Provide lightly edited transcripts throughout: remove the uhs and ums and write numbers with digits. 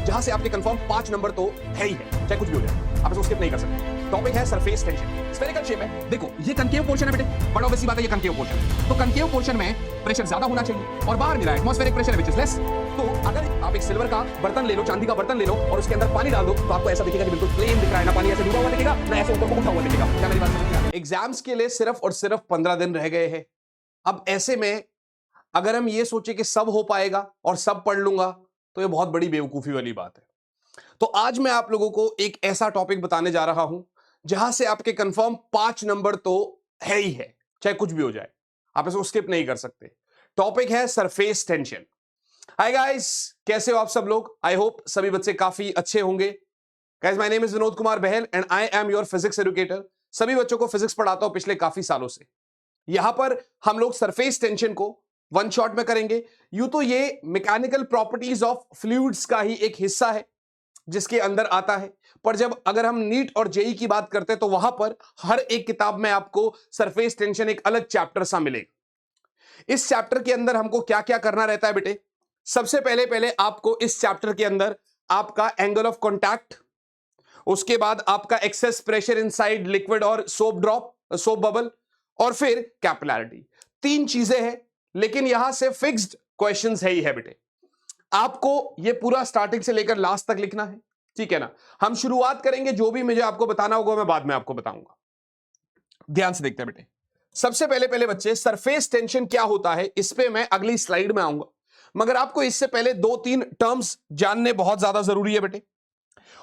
जहां से आपके कंफर्म 5 नंबर तो है ही है, चाहे कुछ भी हो जाए, आप इसको स्किप नहीं कर सकते। टॉपिक है सरफेस टेंशन। स्फेरिकल शेप है, देखो ये कनकेव पोर्शन है बेटे, बड़ा ऑब्वियस बात है ये कनकेव पोर्शन है। तो कनकेव पोर्शन में प्रेशर ज्यादा होना चाहिए और बाहर मिला एटमॉस्फेरिक प्रेशर है व्हिच इज लेस। तो अगर आप एक सिल्वर का बर्तन ले लो, चांदी का बर्तन ले लो और उसके अंदर पानी डाल दो तो आपको ऐसा दिखेगा कि बिल्कुल प्लेन दिख रहा है, ना पानी ऐसे डूबा हुआ दिखेगा ना ऐसे ऊपर को उठा हुआ दिखेगा। क्या मेरी बात समझ में आ रही है? एग्जाम्स के लिए सिर्फ और सिर्फ 15 दिन रह गए हैं। अब ऐसे में अगर हम ये सोचे कि सब हो पाएगा और सब पढ़ लूंगा तो ये बहुत बड़ी बेवकूफी वाली बात है। तो आज मैं आप लोगों को एक ऐसा टॉपिक बताने जा रहा हूं जहां से आपके कंफर्म 5 नंबर तो है ही है, चाहे कुछ भी हो जाए, आप इसको स्किप नहीं कर सकते। टॉपिक है सरफेस टेंशन। हाय गाइस, कैसे हो आप सब लोग? आई होप सभी बच्चे काफी अच्छे होंगे। Guys, my name is Vinod Kumar Bahl and I am your physics educator. सभी बच्चों को फिजिक्स पढ़ाता हूं पिछले काफी सालों से। यहां पर हम लोग सरफेस टेंशन को वन शॉट में करेंगे। यूं तो ये मैकेनिकल प्रॉपर्टीज ऑफ फ्लूइड्स का ही एक हिस्सा है जिसके अंदर आता है, पर जब अगर हम नीट और जेई की बात करते हैं तो वहां पर हर एक किताब में आपको सरफेस टेंशन एक अलग चैप्टर सा मिलेगा। इस चैप्टर के अंदर हमको क्या क्या करना रहता है बेटे? सबसे पहले पहले आपको इस चैप्टर के अंदर आपका एंगल ऑफ कॉन्टैक्ट, उसके बाद आपका एक्सेस प्रेशर इनसाइड लिक्विड और सोप ड्रॉप, सोप बबल, और फिर कैपिलैरिटी। 3 चीजें हैं, लेकिन यहां से फिक्स्ड क्वेश्चंस है ही है बेटे। आपको ये पूरा स्टार्टिंग से लेकर लास्ट तक लिखना है, ठीक है ना? हम शुरुआत करेंगे, जो भी मुझे आपको बताना होगा मैं बाद में आपको बताऊंगा। ध्यान से देखते हैं बेटे। सबसे पहले पहले बच्चे, सरफेस टेंशन क्या होता है इस पे मैं अगली स्लाइड में आऊंगा, मगर आपको इससे पहले 2-3 टर्म्स जानने बहुत ज्यादा जरूरी है बेटे।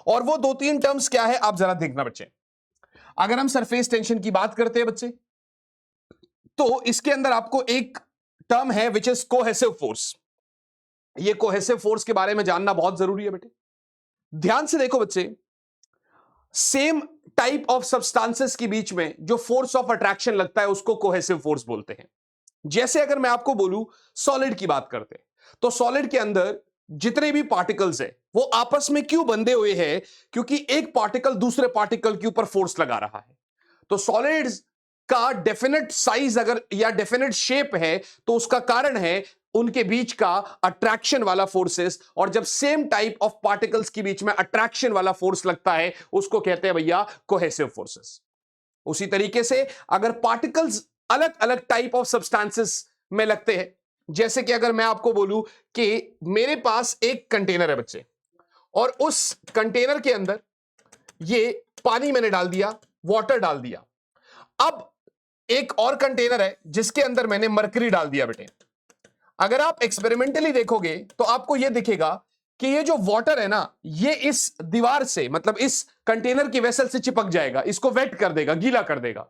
और वो 2-3 टर्म्स क्या है आप जरा देखना बच्चे। अगर हम सरफेस टेंशन की बात करते हैं बच्चे, तो इसके अंदर आपको एक टर्म है विच इज कोहेसिव फोर्स। ये कोहेसिव फोर्स के बारे में जानना बहुत जरूरी है बेटे। ध्यान से देखो बच्चे, सेम टाइप ऑफ सब्सटेंसेस के बीच में जो फोर्स ऑफ अट्रैक्शन लगता है उसको कोहेसिव फोर्स बोलते हैं। जैसे अगर मैं आपको बोलूं सॉलिड की बात करते हैं, तो सॉलिड के अंदर जितने भी पार्टिकल्स है वो आपस में क्यों बंधे हुए हैं? क्योंकि एक पार्टिकल दूसरे पार्टिकल के ऊपर फोर्स लगा रहा है। तो सॉलिड्स का डेफिनेट साइज अगर या डेफिनेट शेप है तो उसका कारण है उनके बीच का अट्रैक्शन वाला फोर्सेस, और जब सेम टाइप ऑफ पार्टिकल्स के बीच में अट्रैक्शन वाला फोर्स लगता है उसको कहते हैं भैया कोहेसिव फोर्सेस। उसी तरीके से अगर पार्टिकल्स अलग अलग टाइप ऑफ सब्सटेंसेस में लगते हैं, जैसे कि अगर मैं आपको बोलूं कि मेरे पास एक कंटेनर है बच्चे, और उस कंटेनर के अंदर ये पानी मैंने डाल दिया, वाटर डाल दिया। अब एक और कंटेनर है जिसके अंदर मैंने मरकरी डाल दिया बेटे। अगर आप एक्सपेरिमेंटली देखोगे तो आपको यह दिखेगा कि ये जो वाटर है ना, ये इस दीवार से, मतलब इस कंटेनर की वेसल से चिपक जाएगा, इसको वेट कर देगा, गीला कर देगा।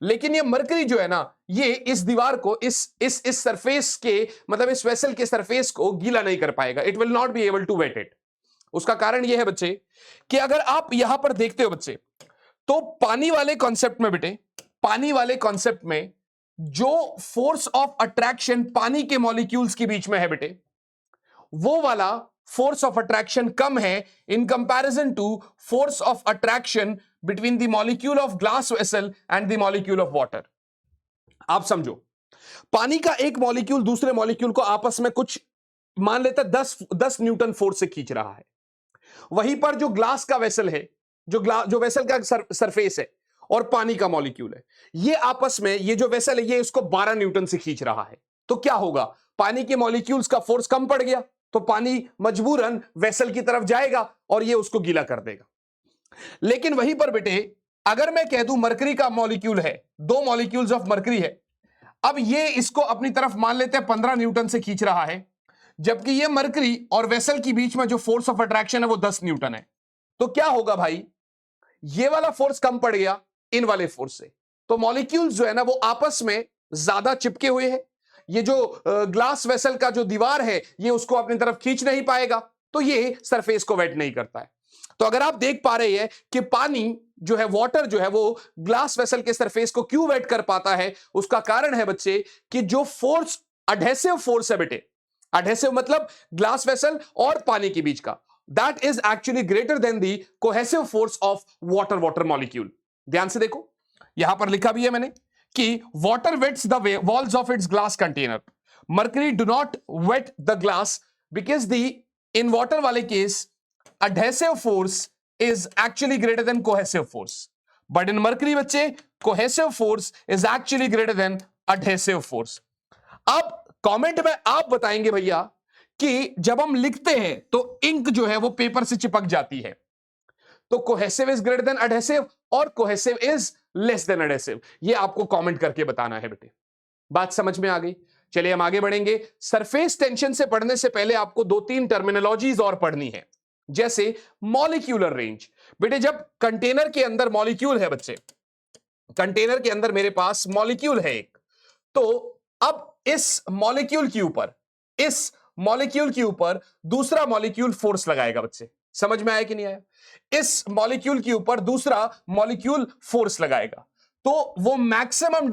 लेकिन ये मरकरी जो है ना, ये इस दीवार को, इस सरफेस के, मतलब इस वेसल के सरफेस को गीला नहीं कर पाएगा। It will not be able to wet it. उसका कारण यह है बच्चे कि अगर आप यहां पर देखते हो बच्चे, तो पानी वाले कॉन्सेप्ट में बेटे, पानी वाले कॉन्सेप्ट में जो फोर्स ऑफ अट्रैक्शन पानी के मॉलिक्यूल्स के बीच में है बेटे, वो वाला फोर्स ऑफ अट्रैक्शन कम है in comparison to force of attraction between the molecule of glass vessel and the molecule of water. आप समझो, पानी का एक मॉलिक्यूल दूसरे मॉलिक्यूल को आपस में कुछ मान लेता 10 न्यूटन फोर्स से खींच रहा है। वहीं पर जो ग्लास का वेसल है, जो वेसल का सरफेस है और पानी का मॉलिक्यूल है, ये आपस में, ये जो वेसल है ये इसको 12 न्यूटन से खींच रहा है। तो क्या होगा? पानी के मॉलिक्यूल्स का फोर्स कम पड़ गया, तो पानी मजबूरन वेसल की तरफ जाएगा और ये उसको गीला कर देगा। लेकिन वहीं पर बेटे अगर मैं कह दूं मरकरी का मॉलिक्यूल है, 2 मॉलिक्यूल्स ऑफ मरकरी है, अब ये इसको अपनी तरफ मान लेते हैं 15 न्यूटन से खींच रहा है, जबकि ये मरकरी और वेसल के बीच में जो फोर्स ऑफ अट्रैक्शन है वो 10 न्यूटन है। तो क्या होगा भाई? ये वाला फोर्स कम पड़ गया इन वाले फोर्स से, तो मॉलिक्यूल्स जो है ना वो आपस में ज्यादा चिपके हुए हैं। ये जो ग्लास वेसल का जो दीवार है ये उसको अपनी तरफ खींच नहीं पाएगा, तो ये सरफेस को वेट नहीं करता है। तो अगर आप देख पा रहे हैं कि पानी जो है, वाटर जो है, वो ग्लास वेसल के सरफेस को क्यों वेट कर पाता है, उसका कारण है बच्चे कि जो फोर्स, अडहेसिव फोर्स है बेटे, अडहेसिव मतलब ग्लास वेसल और पानी के बीच का, that is actually greater than the cohesive force of water molecule. ध्यान से देखो, यहां पर लिखा भी है मैंने कि water wets the walls of its glass container, mercury do not wet the glass because the in water वाले case adhesive force is actually greater than cohesive force. But in mercury बच्चे cohesive force is actually greater than adhesive force. अब comment में आप बताएंगे भैया कि जब हम लिखते हैं तो इंक जो है वो पेपर से चिपक जाती है, तो cohesive is greater than adhesive और cohesive is less than adhesive. ये आपको कमेंट करके बताना है बेटे। बात समझ में आ गई? चलिए हम आगे बढ़ेंगे। सरफेस टेंशन से पढ़ने से पहले आपको दो तीन टर्मिनोलॉजीज और पढ़नी है, जैसे मॉलिक्यूलर रेंज। बेटे जब कंटेनर के अंदर मॉलिक्यूल है बच्चे, कंटेनर के अंदर मेरे पास मॉलिक्यूल है एक, तो अब इस मॉलिक्यूल के ऊपर दूसरा मॉलिक्यूल फोर्स लगाएगा बच्चे। समझ में आया कि नहीं आया? इस मॉलिक्यूल के ऊपर दूसरा मॉलिक्यूल फोर्स लगाएगा, तो वो मैक्सिमम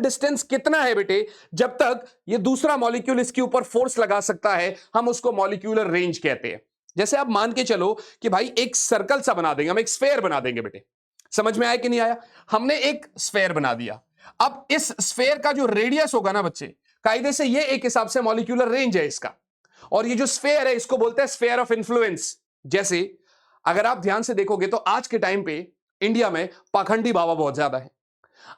डिस्टेंस कितना है बेटे? जब तक ये दूसरा मॉलिक्यूल इसके ऊपर फोर्स लगा सकता है, हम उसको मॉलिक्यूलर रेंज कहते हैं। जैसे आप मान के चलो कि भाई एक सर्कल सा बना देंगे, हम एक स्फेयर बना देंगे बेटे। समझ में आया कि नहीं आया? हमने एक स्फेयर बना दिया। अब इस स्फेयर का जो रेडियस होगा ना बच्चे, कायदे से ये एक हिसाब से मॉलिक्यूलर रेंज है इसका, और ये जो स्फेयर है इसको बोलते हैं स्फेयर ऑफ इन्फ्लुएंस। जैसे अगर आप ध्यान से देखोगे तो आज के टाइम पे इंडिया में पाखंडी बाबा बहुत ज्यादा है।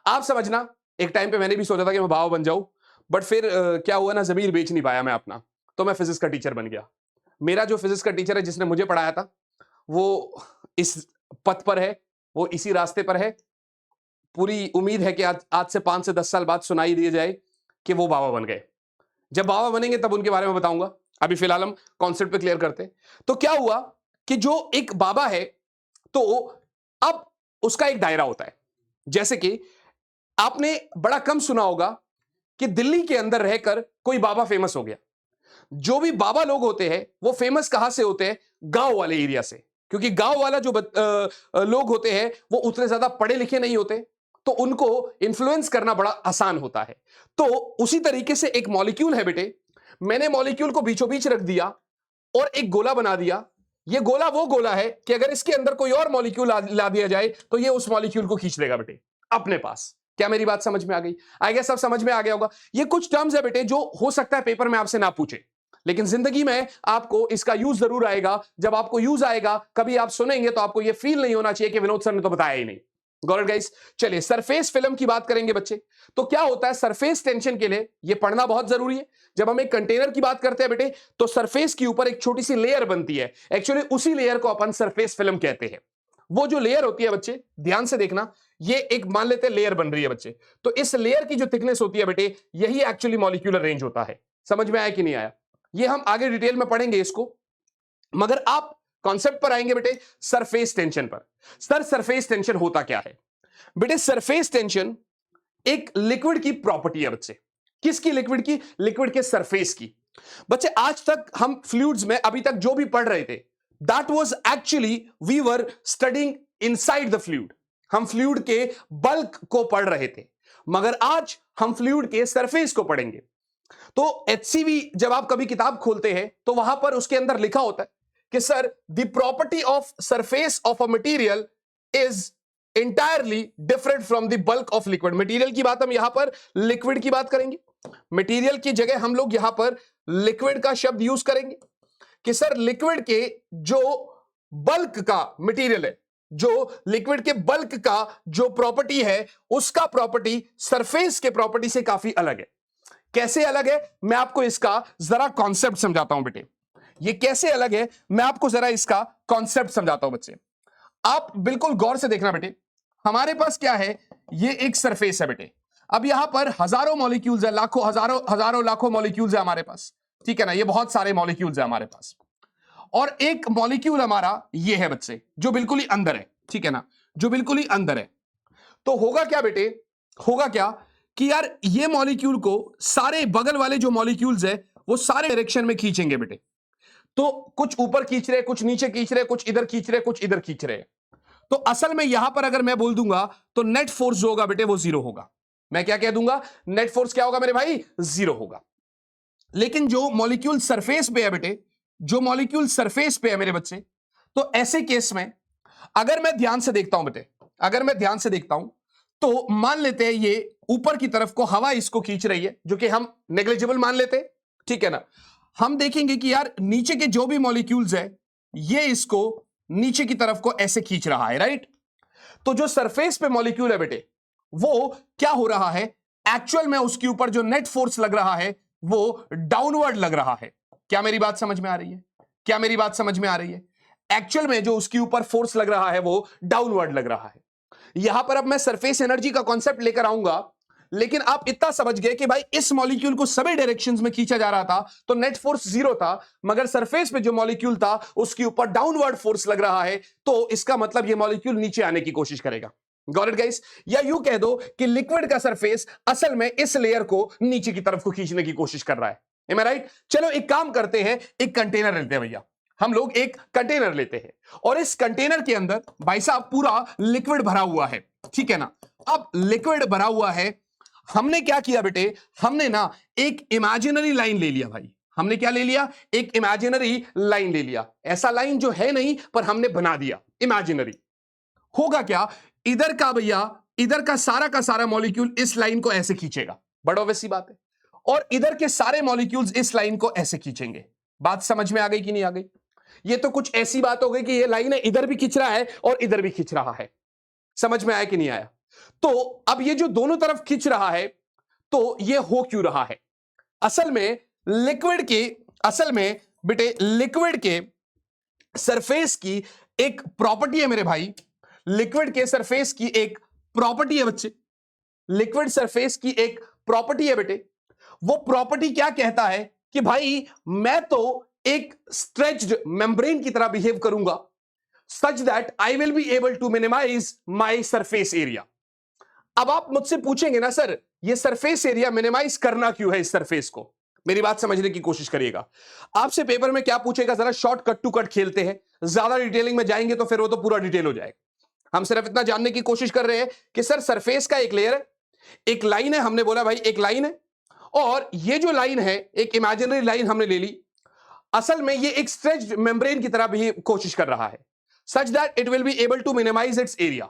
आप समझना, एक टाइम पे मैंने भी सोचा था कि मैं बाबा बन जाऊं, बट फिर क्या हुआ ना, जमीर बेच नहीं पाया मैं अपना, तो मैं फिजिक्स का टीचर बन गया। मेरा जो फिजिक्स का टीचर है जिसने मुझे पढ़ाया था, वो इस पथ पर है, वो इसी रास्ते पर है। पूरी उम्मीद है कि आज से 5 से 10 साल बाद सुनाई दिए जाए कि वो बाबा बन गए। जब बाबा बनेंगे तब उनके बारे में बताऊंगा, अभी फिलहाल हम कॉन्सेप्ट पे क्लियर करते हैं। तो क्या हुआ कि जो एक बाबा है, तो अब उसका एक दायरा होता है। जैसे कि आपने बड़ा कम सुना होगा कि दिल्ली के अंदर रहकर कोई बाबा फेमस हो गया। जो भी बाबा लोग होते हैं वो फेमस कहां से होते हैं? गांव वाले एरिया से, क्योंकि गांव वाला जो लोग होते हैं वो उतने ज्यादा पढ़े लिखे नहीं होते, तो उनको इन्फ्लुएंस करना बड़ा आसान होता है। तो उसी तरीके से एक मॉलिक्यूल है बेटे, मैंने मॉलिक्यूल को बीचों बीच रख दिया और एक गोला बना दिया। ये गोला वो गोला है कि अगर इसके अंदर कोई और मॉलिक्यूल ला दिया जाए तो ये उस मॉलिक्यूल को खींच लेगा बेटे अपने पास। क्या मेरी बात समझ में आ गई? आई गेस सब समझ में आ गया होगा। ये कुछ टर्म्स है बेटे जो हो सकता है पेपर में आपसे ना पूछे, लेकिन जिंदगी में आपको इसका यूज जरूर आएगा। जब आपको यूज आएगा, कभी आप सुनेंगे तो आपको यह फील नहीं होना चाहिए कि विनोद सर ने तो बताया ही नहीं। Got it guys? चलिए सरफेस फिल्म की बात करेंगे बच्चे। तो क्या होता है सरफेस टेंशन के लिए यह पढ़ना बहुत जरूरी है। जब हम एक कंटेनर की बात करते हैं बेटे, तो सरफेस के ऊपर एक छोटी सी लेयर बनती है, एक्चुअली उसी लेयर को अपन सरफेस फिल्म कहते हैं। वो जो लेयर होती है बच्चे, ध्यान से देखना, ये एक मान लेते हैं लेयर बन रही है बच्चे, तो इस लेयर की जो थिकनेस होती है बेटे, यही एक्चुअली मॉलिक्यूलर रेंज होता है। समझ में आया कि नहीं आया? ये हम आगे डिटेल में पढ़ेंगे इसको, मगर आप कॉन्सेप्ट पर आएंगे बेटे सरफेस टेंशन पर। सर सरफेस टेंशन होता क्या है बेटे? सरफेस टेंशन एक लिक्विड की प्रॉपर्टी है बच्चे। किसकी? लिक्विड की, लिक्विड के सरफेस की। बच्चे आज तक हम फ्लूइड्स में अभी तक जो भी पढ़ रहे थे, that was actually we were studying inside the fluid. हम फ्लूइड के बल्क को पढ़ रहे थे, मगर आज हम फ्लूइड के सरफेस को पढ़ेंगे। तो HCV जब आप कभी किताब खोलते हैं तो वहां पर उसके अंदर लिखा होता है कि sir the property of surface of a material is entirely different from the bulk of liquid. Material की बात हम यहां पर लिक्विड की बात करेंगे, मटेरियल की जगह हम लोग यहां पर लिक्विड का शब्द यूज करेंगे कि सर लिक्विड के जो बल्क का मटेरियल है, जो लिक्विड के बल्क का जो प्रॉपर्टी है, उसका प्रॉपर्टी सरफेस के प्रॉपर्टी से काफी अलग है। कैसे अलग है, मैं आपको इसका जरा कॉन्सेप्ट समझाता हूं बेटे। ये कैसे अलग है, मैं आपको जरा इसका कॉन्सेप्ट समझाता हूं बच्चे। आप बिल्कुल गौर से देखना बेटे। हमारे पास क्या है, ये एक सरफेस है बेटे। अब यहां पर हजारों मॉलिक्यूल्स है, लाखों हजारों लाखों मॉलिक्यूल्स है हमारे पास, ठीक है ना? ये बहुत सारे मॉलिक्यूल्स है हमारे पास, और एक मॉलिक्यूल हमारा ये है बच्चे जो बिल्कुल ही अंदर है, ठीक है ना? जो बिल्कुल ही अंदर है। तो होगा क्या बेटे, होगा क्या कि यार ये मॉलिक्यूल को सारे बगल वाले जो मॉलिक्यूल्स है वो सारे डायरेक्शन में खींचेंगे बेटे। तो कुछ ऊपर खींच रहे, कुछ नीचे खींच रहे, कुछ इधर खींच रहे, कुछ इधर खींच रहे। तो असल में यहां पर अगर मैं बोल दूंगा तो नेट फोर्स जो होगा बेटे वो जीरो होगा। मैं क्या कह दूंगा? नेट फोर्स क्या होगा मेरे भाई? जीरो होगा। लेकिन जो मॉलिक्यूल सरफेस पे है बेटे, जो मॉलिक्यूल सरफेस पे है मेरे बच्चे, तो ऐसे केस में अगर मैं ध्यान से देखता हूं बेटे, अगर मैं ध्यान से देखता हूं तो मान लेते हैं ये ऊपर की तरफ को हवा इसको खींच रही है, जो कि हम नेग्लिजिबल मान लेते हैं, ठीक है ना? हम देखेंगे कि यार नीचे के जो भी मॉलिक्यूल्स है ये इसको नीचे की तरफ को ऐसे खींच रहा है, राइट। तो जो सरफेस पे मॉलिक्यूल है बेटे वो क्या हो रहा है, एक्चुअल में उसके ऊपर जो नेट फोर्स लग रहा है वो डाउनवर्ड लग रहा है। क्या मेरी बात समझ में आ रही है? क्या मेरी बात समझ में आ रही है? एक्चुअल में जो उसके ऊपर फोर्स लग रहा है वो डाउनवर्ड लग रहा है। यहां पर अब मैं सरफेस एनर्जी का कॉन्सेप्ट लेकर आऊंगा, लेकिन आप इतना समझ गए कि भाई इस मॉलिक्यूल को सभी डायरेक्शंस में खींचा जा रहा था तो नेट फोर्स 0 था, मगर सरफेस पे जो मॉलिक्यूल था उसके ऊपर डाउनवर्ड फोर्स लग रहा है, तो इसका मतलब ये मॉलिक्यूल नीचे आने की कोशिश करेगा। Got it guys? या यूं कह दो कि लिक्विड का सरफेस असल में इस लेयर को नीचे की तरफ को खींचने की कोशिश कर रहा है। Am I right? चलो एक काम करते हैं, एक कंटेनर लेते हैं भैया, हम लोग एक कंटेनर लेते हैं और इस कंटेनर के अंदर भाई साहब पूरा लिक्विड भरा हुआ है, ठीक है ना। अब लिक्विड भरा हुआ है, हमने क्या किया बेटे, हमने ना एक इमेजिनरी लाइन ले लिया भाई। हमने क्या ले लिया? एक इमेजिनरी लाइन ले लिया। ऐसा लाइन जो है नहीं पर हमने बना दिया इमेजिनरी। होगा क्या, इधर का भैया, इधर का सारा मॉलिक्यूल इस लाइन को ऐसे खींचेगा, बड़ा ऑब्वियस सी बात है, और इधर के सारे मॉलिक्यूल्स इस लाइन को ऐसे खींचेंगे। बात समझ में आ गई कि नहीं आ गई? ये तो कुछ ऐसी बात हो गई कि ये लाइन है इधर भी खींच रहा है और इधर भी खींच रहा है। समझ में आया कि नहीं आया? तो अब ये जो दोनों तरफ खींच रहा है तो ये हो क्यों रहा है? असल में बेटे लिक्विड के सरफेस की एक प्रॉपर्टी है मेरे भाई। लिक्विड के सरफेस की एक प्रॉपर्टी है बच्चे, लिक्विड सरफेस की एक प्रॉपर्टी है बेटे। वो प्रॉपर्टी क्या कहता है कि भाई मैं तो एक स्ट्रेच्ड मेम्ब्रेन की तरह बिहेव करूंगा, such that I will be able to minimize my surface area. अब आप मुझसे पूछेंगे ना सर ये सरफेस एरिया मिनिमाइज करना क्यों है इस सरफेस को? मेरी बात समझने की कोशिश करिएगा। आपसे पेपर में क्या पूछेगा, जरा शॉर्ट कट टू कट खेलते हैं, ज्यादा डिटेलिंग में जाएंगे तो फिर वो तो पूरा डिटेल हो जाएगा। हम सिर्फ इतना जानने की कोशिश कर रहे हैं कि सर सरफेस का एक लेयर है, एक लाइन है, हमने बोला भाई एक लाइन है, और ये जो लाइन है एक इमेजिनरी लाइन हमने ले ली। असल में ये एक स्ट्रेच्ड मेम्ब्रेन की तरह भी कोशिश कर रहा है, such that it will be able to minimize its area.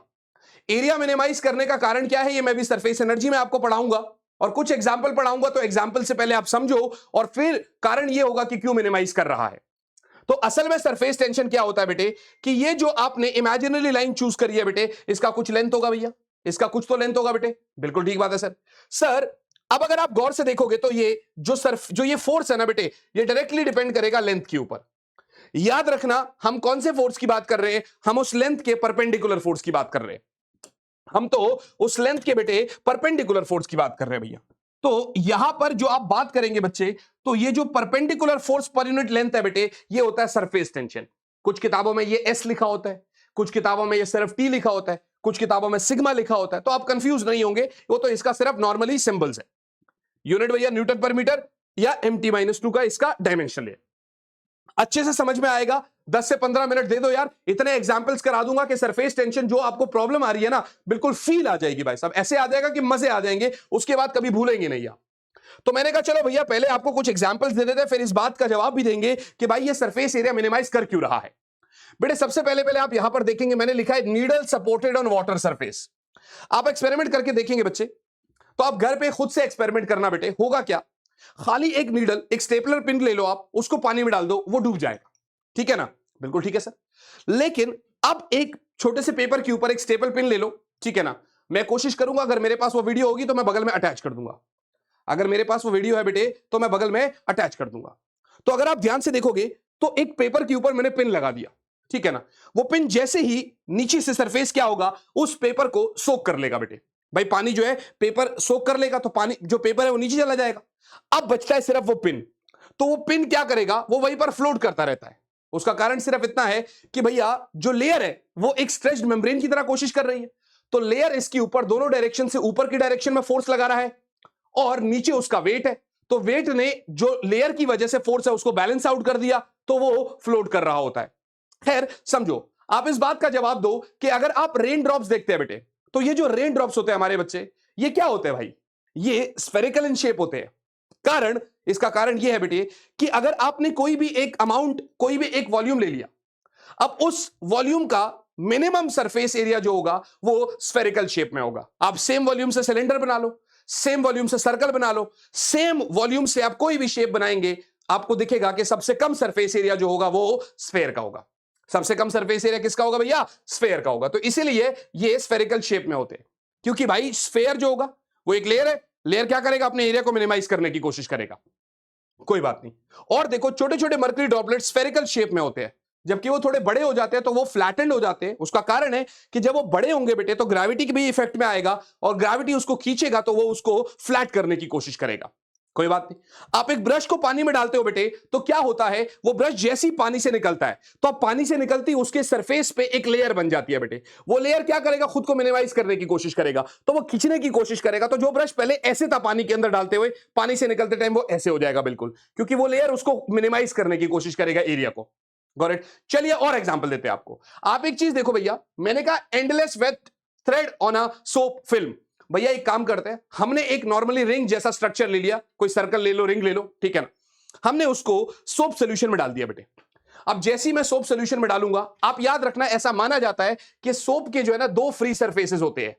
Area minimize करने का कारण क्या है ये मैं भी सरफेस एनर्जी में आपको पढ़ाऊंगा और कुछ एग्जांपल पढ़ाऊंगा, तो एग्जांपल से पहले आप समझो और फिर कारण ये होगा कि क्यों मिनिमाइज कर रहा है। तो असल में सरफेस टेंशन क्या होता है बेटे कि ये जो आपने इमेजिनरी लाइन चूज करी है बेटे, इसका कुछ लेंथ होगा भैया, इसका कुछ तो लेंथ होगा बेटे। बिल्कुल ठीक बात है सर। सर अब अगर आप गौर से देखोगे तो ये जो ये फोर्स है ना बेटे, ये डायरेक्टली डिपेंड करेगा लेंथ के ऊपर। याद रखना हम कौन से फोर्स की बात कर रहे हैं, हम उस लेंथ के परपेंडिकुलर फोर्स की बात कर रहे हैं। हम तो उस लेंथ के बेटे परपेंडिकुलर फोर्स की बात कर रहे हैं भैया। तो यहां पर जो आप बात करेंगे बच्चे, तो ये जो perpendicular force per unit length है बेटे, ये होता है सरफेस टेंशन। कुछ किताबों में ये एस लिखा होता है, कुछ किताबों में ये सिर्फ टी लिखा होता है, कुछ किताबों में सिग्मा लिखा होता है, तो आप कंफ्यूज नहीं होंगे, वो तो इसका सिर्फ नॉर्मली सिंबल्स है। यूनिट भैया न्यूटन पर मीटर या mt-2 का इसका डायमेंशन है। अच्छे से समझ में आएगा। 10 से 15 मिनट दे दो यार, इतने एग्जांपल्स करा दूंगा कि सरफेस टेंशन जो आपको प्रॉब्लम आ रही है ना, बिल्कुल फील आ जाएगी भाई साहब, ऐसे आ जाएगा कि मजे आ जाएंगे, उसके बाद कभी भूलेंगे नहीं आप। तो मैंने कहा चलो भैया पहले आपको कुछ एग्जांपल्स दे देते हैं, फिर इस बात का जवाब भी देंगे कि भाई ये सरफेस एरिया मिनिमाइज कर क्यों रहा है। बेटे सबसे पहले आप यहां पर देखेंगे, मैंने लिखा है needle supported on water surface. आप एक्सपेरिमेंट करके देखेंगे बच्चे, तो आप घर पे खुद से एक्सपेरिमेंट करना बेटे। होगा क्या, खाली एक नीडल, एक स्टेपलर पिन ले लो आप, उसको पानी में डाल दो, वो डूब जाएगा, ठीक है ना? बिल्कुल ठीक है सर। लेकिन अब एक छोटे से पेपर के ऊपर एक स्टेपल पिन ले लो, ठीक है ना? मैं कोशिश करूंगा अगर मेरे पास वो वीडियो होगी तो मैं बगल में अटैच कर दूंगा, अगर मेरे पास वो वीडियो है बेटे तो मैं बगल में अटैच कर दूंगा। तो अगर आप ध्यान से देखोगे तो एक पेपर के ऊपर मैंने पिन लगा दिया, ठीक है ना? वो पिन जैसे ही नीचे से सरफेस क्या होगा, उस पेपर को सोक कर लेगा बेटे। भाई पानी जो है पेपर सोक कर लेगा, तो पानी जो पेपर है वो नीचे चला जाएगा। अब बचता है सिर्फ वो पिन, तो वो पिन क्या करेगा, वो वहीं पर फ्लोट करता रहता है। उसका कारण सिर्फ इतना है कि भैया जो लेयर है वो एक स्ट्रेच्ड मेम्ब्रेन की तरह कोशिश कर रही है, तो लेयर इसके ऊपर दोनों डायरेक्शन से ऊपर की डायरेक्शन में फोर्स लगा रहा है और नीचे उसका वेट है, तो वेट ने जो लेयर की वजह से फोर्स है उसको बैलेंस आउट कर दिया, तो वो फ्लोट कर रहा होता है। खैर समझो, आप इस बात का जवाब दो कि अगर आप रेन ड्रॉप्स देखते हैं बेटे, तो ये जो रेन ड्रॉप्स होते हैं हमारे बच्चे, ये क्या होते हैं भाई, ये स्फेरिकल इन शेप होते हैं। कारण, इसका कारण ये है बेटे कि अगर आपने कोई भी एक अमाउंट, कोई भी एक वॉल्यूम ले लिया, अब उस वॉल्यूम का मिनिमम सरफेस एरिया जो होगा वो स्फेरिकल शेप में होगा। आप सेम वॉल्यूम से सिलेंडर बना लो, सेम वॉल्यूम से सर्कल बना लो, सेम वॉल्यूम से आप कोई भी शेप बनाएंगे, आपको दिखेगा कि सबसे कम सरफेस एरिया जो होगा वो स्फेयर का होगा। सबसे कम सरफेस एरिया किसका होगा भैया? स्फेयर का होगा। तो इसीलिए ये स्फेरिकल शेप में होते हैं, क्योंकि भाई स्फेयर जो होगा वो एक लेयर है, लेयर क्या करेगा? अपने एरिया को मिनिमाइज करने की कोशिश करेगा। कोई बात नहीं। और देखो छोटे छोटे मर्करी ड्रॉपलेट स्फेरिकल शेप में होते हैं, जबकि वो थोड़े बड़े हो जाते हैं तो वो फ्लैटेंड हो जाते हैं। उसका कारण है कि जब वो बड़े होंगे बेटे तो ग्रेविटी के भी इफेक्ट में आएगा, और ग्रेविटी उसको खींचेगा तो वो उसको फ्लैट करने की कोशिश करेगा। कोई बात नहीं। आप एक ब्रश को पानी में डालते हो बेटे तो क्या होता है? वो ब्रश जैसी पानी से निकलता है तो अब पानी से निकलती उसके सरफेस पे एक लेयर बन जाती है बेटे। वो लेयर क्या करेगा? खुद को मिनिमाइज करने की कोशिश करेगा, तो वो खींचने की कोशिश करेगा। तो जो ब्रश पहले ऐसे था पानी के अंदर डालते हुए, पानी से निकलते टाइम वो ऐसे हो जाएगा बिल्कुल, क्योंकि वो लेयर उसको मिनिमाइज करने की कोशिश करेगा एरिया को। Got it? चलिए और एग्जांपल देते हैं आपको। आप एक चीज देखो भैया, मैंने कहा endless with thread on a soap film. भैया एक काम करते हैं, हमने एक नॉर्मली रिंग जैसा स्ट्रक्चर ले लिया, कोई सर्कल ले लो, रिंग ले लो, ठीक है ना? हमने उसको सोप सॉल्यूशन में डाल दिया बेटे। अब जैसे ही मैं सोप सॉल्यूशन में डालूंगा, आप याद रखना ऐसा माना जाता है कि सोप के जो है ना दो फ्री सरफेसेस होते हैं,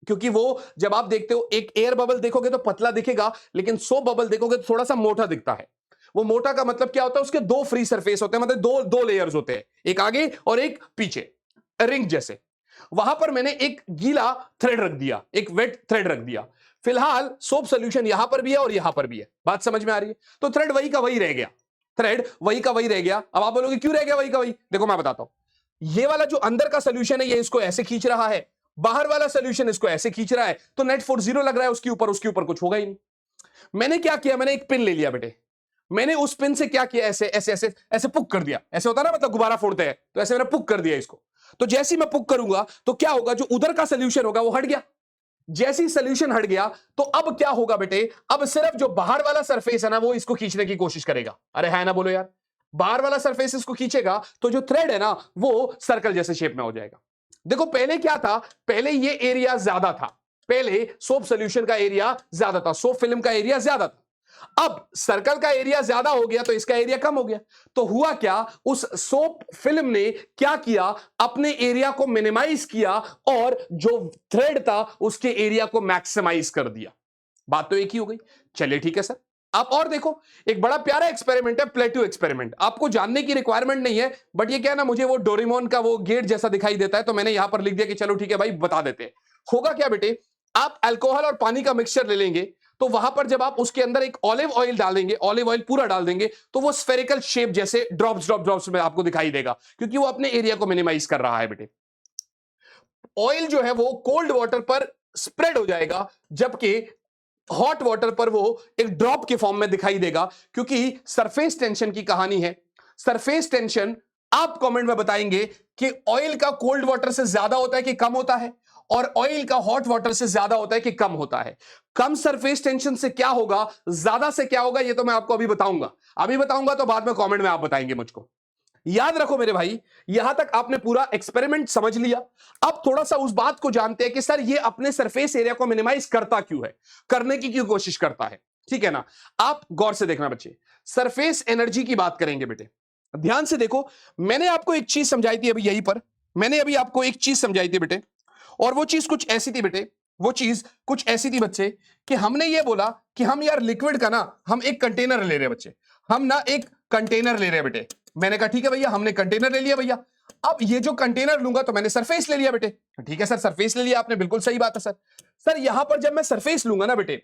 क्योंकि वो जब आप देखते हो एक एयर बबल देखोगे तो पतला दिखेगा, लेकिन सोप बबल देखोगे तो थोड़ा सा मोटा दिखता है। वो मोटा का मतलब क्या होता है? उसके दो फ्री सरफेस होते हैं, मतलब दो दो लेयर्स होते हैं, एक आगे और एक पीछे, रिंग जैसे। वहां पर मैंने एक गीला थ्रेड रख दिया, एक वेट थ्रेड रख दिया। फिलहाल सोप सॉल्यूशन यहां पर भी है और यहां पर भी है। बात समझ में आ रही है? तो थ्रेड वही का वही रह गया, थ्रेड वही का वही रह गया। अब आप बोलोगे क्यों रह गया वही का वही? देखो मैं बताता हूं। ये वाला जो अंदर का सॉल्यूशन है ये इसको ऐसे खींच रहा है, बाहर वाला सॉल्यूशन इसको ऐसे खींच रहा है, तो नेट फोर्स 0 लग रहा है उसके ऊपर कुछ होगा ही नहीं। मैंने क्या किया? मैंने एक पिन ले लिया बेटे, मैंने उस पिन से क्या किया? ऐसे ऐसे ऐसे ऐसे पुक कर दिया। ऐसे होता है ना, मतलब गुब्बारा फोड़ते हैं, तो ऐसे मैंने पुक कर दिया इसको। तो जैसे ही मैं पुक करूंगा तो क्या होगा? जो उधर का सोल्यूशन होगा वो हट गया। जैसे ही सोल्यूशन हट गया तो अब क्या होगा बेटे? अब सिर्फ जो बाहर वाला सरफेस है ना वो इसको खींचने की कोशिश करेगा। अरे है ना, बोलो यार। बाहर वाला सरफेस इसको खींचेगा तो जो थ्रेड है ना वो सर्कल जैसे शेप में हो जाएगा। देखो पहले क्या था? पहले ये एरिया ज्यादा था, पहले सोप सोल्यूशन का एरिया ज्यादा था, सोप फिल्म का एरिया ज्यादा था। अब सर्कल का एरिया ज्यादा हो गया तो इसका एरिया कम हो गया। तो हुआ क्या? उस सोप फिल्म ने क्या किया? अपने एरिया को मिनिमाइज किया और जो थ्रेड था उसके एरिया को मैक्सिमाइज कर दिया। बात तो एक ही हो गई। चलिए ठीक है सर। आप और देखो, एक बड़ा प्यारा एक्सपेरिमेंट है, प्लेटो एक्सपेरिमेंट। आपको जानने की रिक्वायरमेंट नहीं है, बट ये क्या है ना, मुझे वो डोरेमोन का वो गेट जैसा दिखाई देता है तो मैंने यहां पर लिख दिया कि चलो ठीक है भाई बता देते हैं। होगा क्या बेटे? आप अल्कोहल और पानी का मिक्सचर ले लेंगे, तो वहां पर जब आप उसके अंदर एक ऑलिव ऑयल डाल देंगे, ऑलिव ऑयल पूरा डाल देंगे, तो वो स्फेरिकल शेप जैसे ड्रॉप्स ड्रॉप ड्रॉप्स में आपको दिखाई देगा, क्योंकि वो अपने एरिया को मिनिमाइज कर रहा है बेटे। ऑयल जो है वो कोल्ड वाटर पर स्प्रेड हो जाएगा, जबकि हॉट वाटर पर वो एक ड्रॉप के फॉर्म में दिखाई देगा, क्योंकि सरफेस टेंशन की कहानी है। सरफेस टेंशन आप कमेंट में बताएंगे कि ऑयल का कोल्ड वाटर से ज्यादा होता है कि कम होता है, और ऑयल का हॉट वाटर से ज्यादा होता है कि कम होता है। कम सरफेस टेंशन से क्या होगा, ज्यादा से क्या होगा, ये तो मैं आपको अभी बताऊंगा। अभी बताऊंगा तो बाद में कमेंट में आप बताएंगे मुझको। याद रखो मेरे भाई, यहां तक आपने पूरा एक्सपेरिमेंट समझ लिया। अब थोड़ा सा उस बात को जानते हैं कि सर ये अपने सरफेस एरिया को मिनिमाइज करता क्यों है, करने की क्यों कोशिश करता है। ठीक है ना? आप गौर से देखना बच्चे, सरफेस एनर्जी की बात करेंगे बेटे। ध्यान से देखो, मैंने आपको एक चीज समझाई थी अभी यहीं पर, मैंने अभी आपको एक चीज समझाई थी बेटे, और वो चीज कुछ ऐसी थी बेटे, वो चीज कुछ ऐसी थी बच्चे कि हमने ये बोला कि हम यार लिक्विड का ना हम एक कंटेनर ले रहे हैं बच्चे, हम ना एक कंटेनर ले रहे हैं बेटे। मैंने कहा ठीक है भैया, हमने कंटेनर ले लिया भैया। अब ये जो कंटेनर लूंगा तो मैंने सरफेस ले लिया बेटे। ठीक है सर, सरफेस ले लिया आपने, बिल्कुल सही बात है सर। सर यहां पर जब मैं सरफेस लूंगा ना बेटे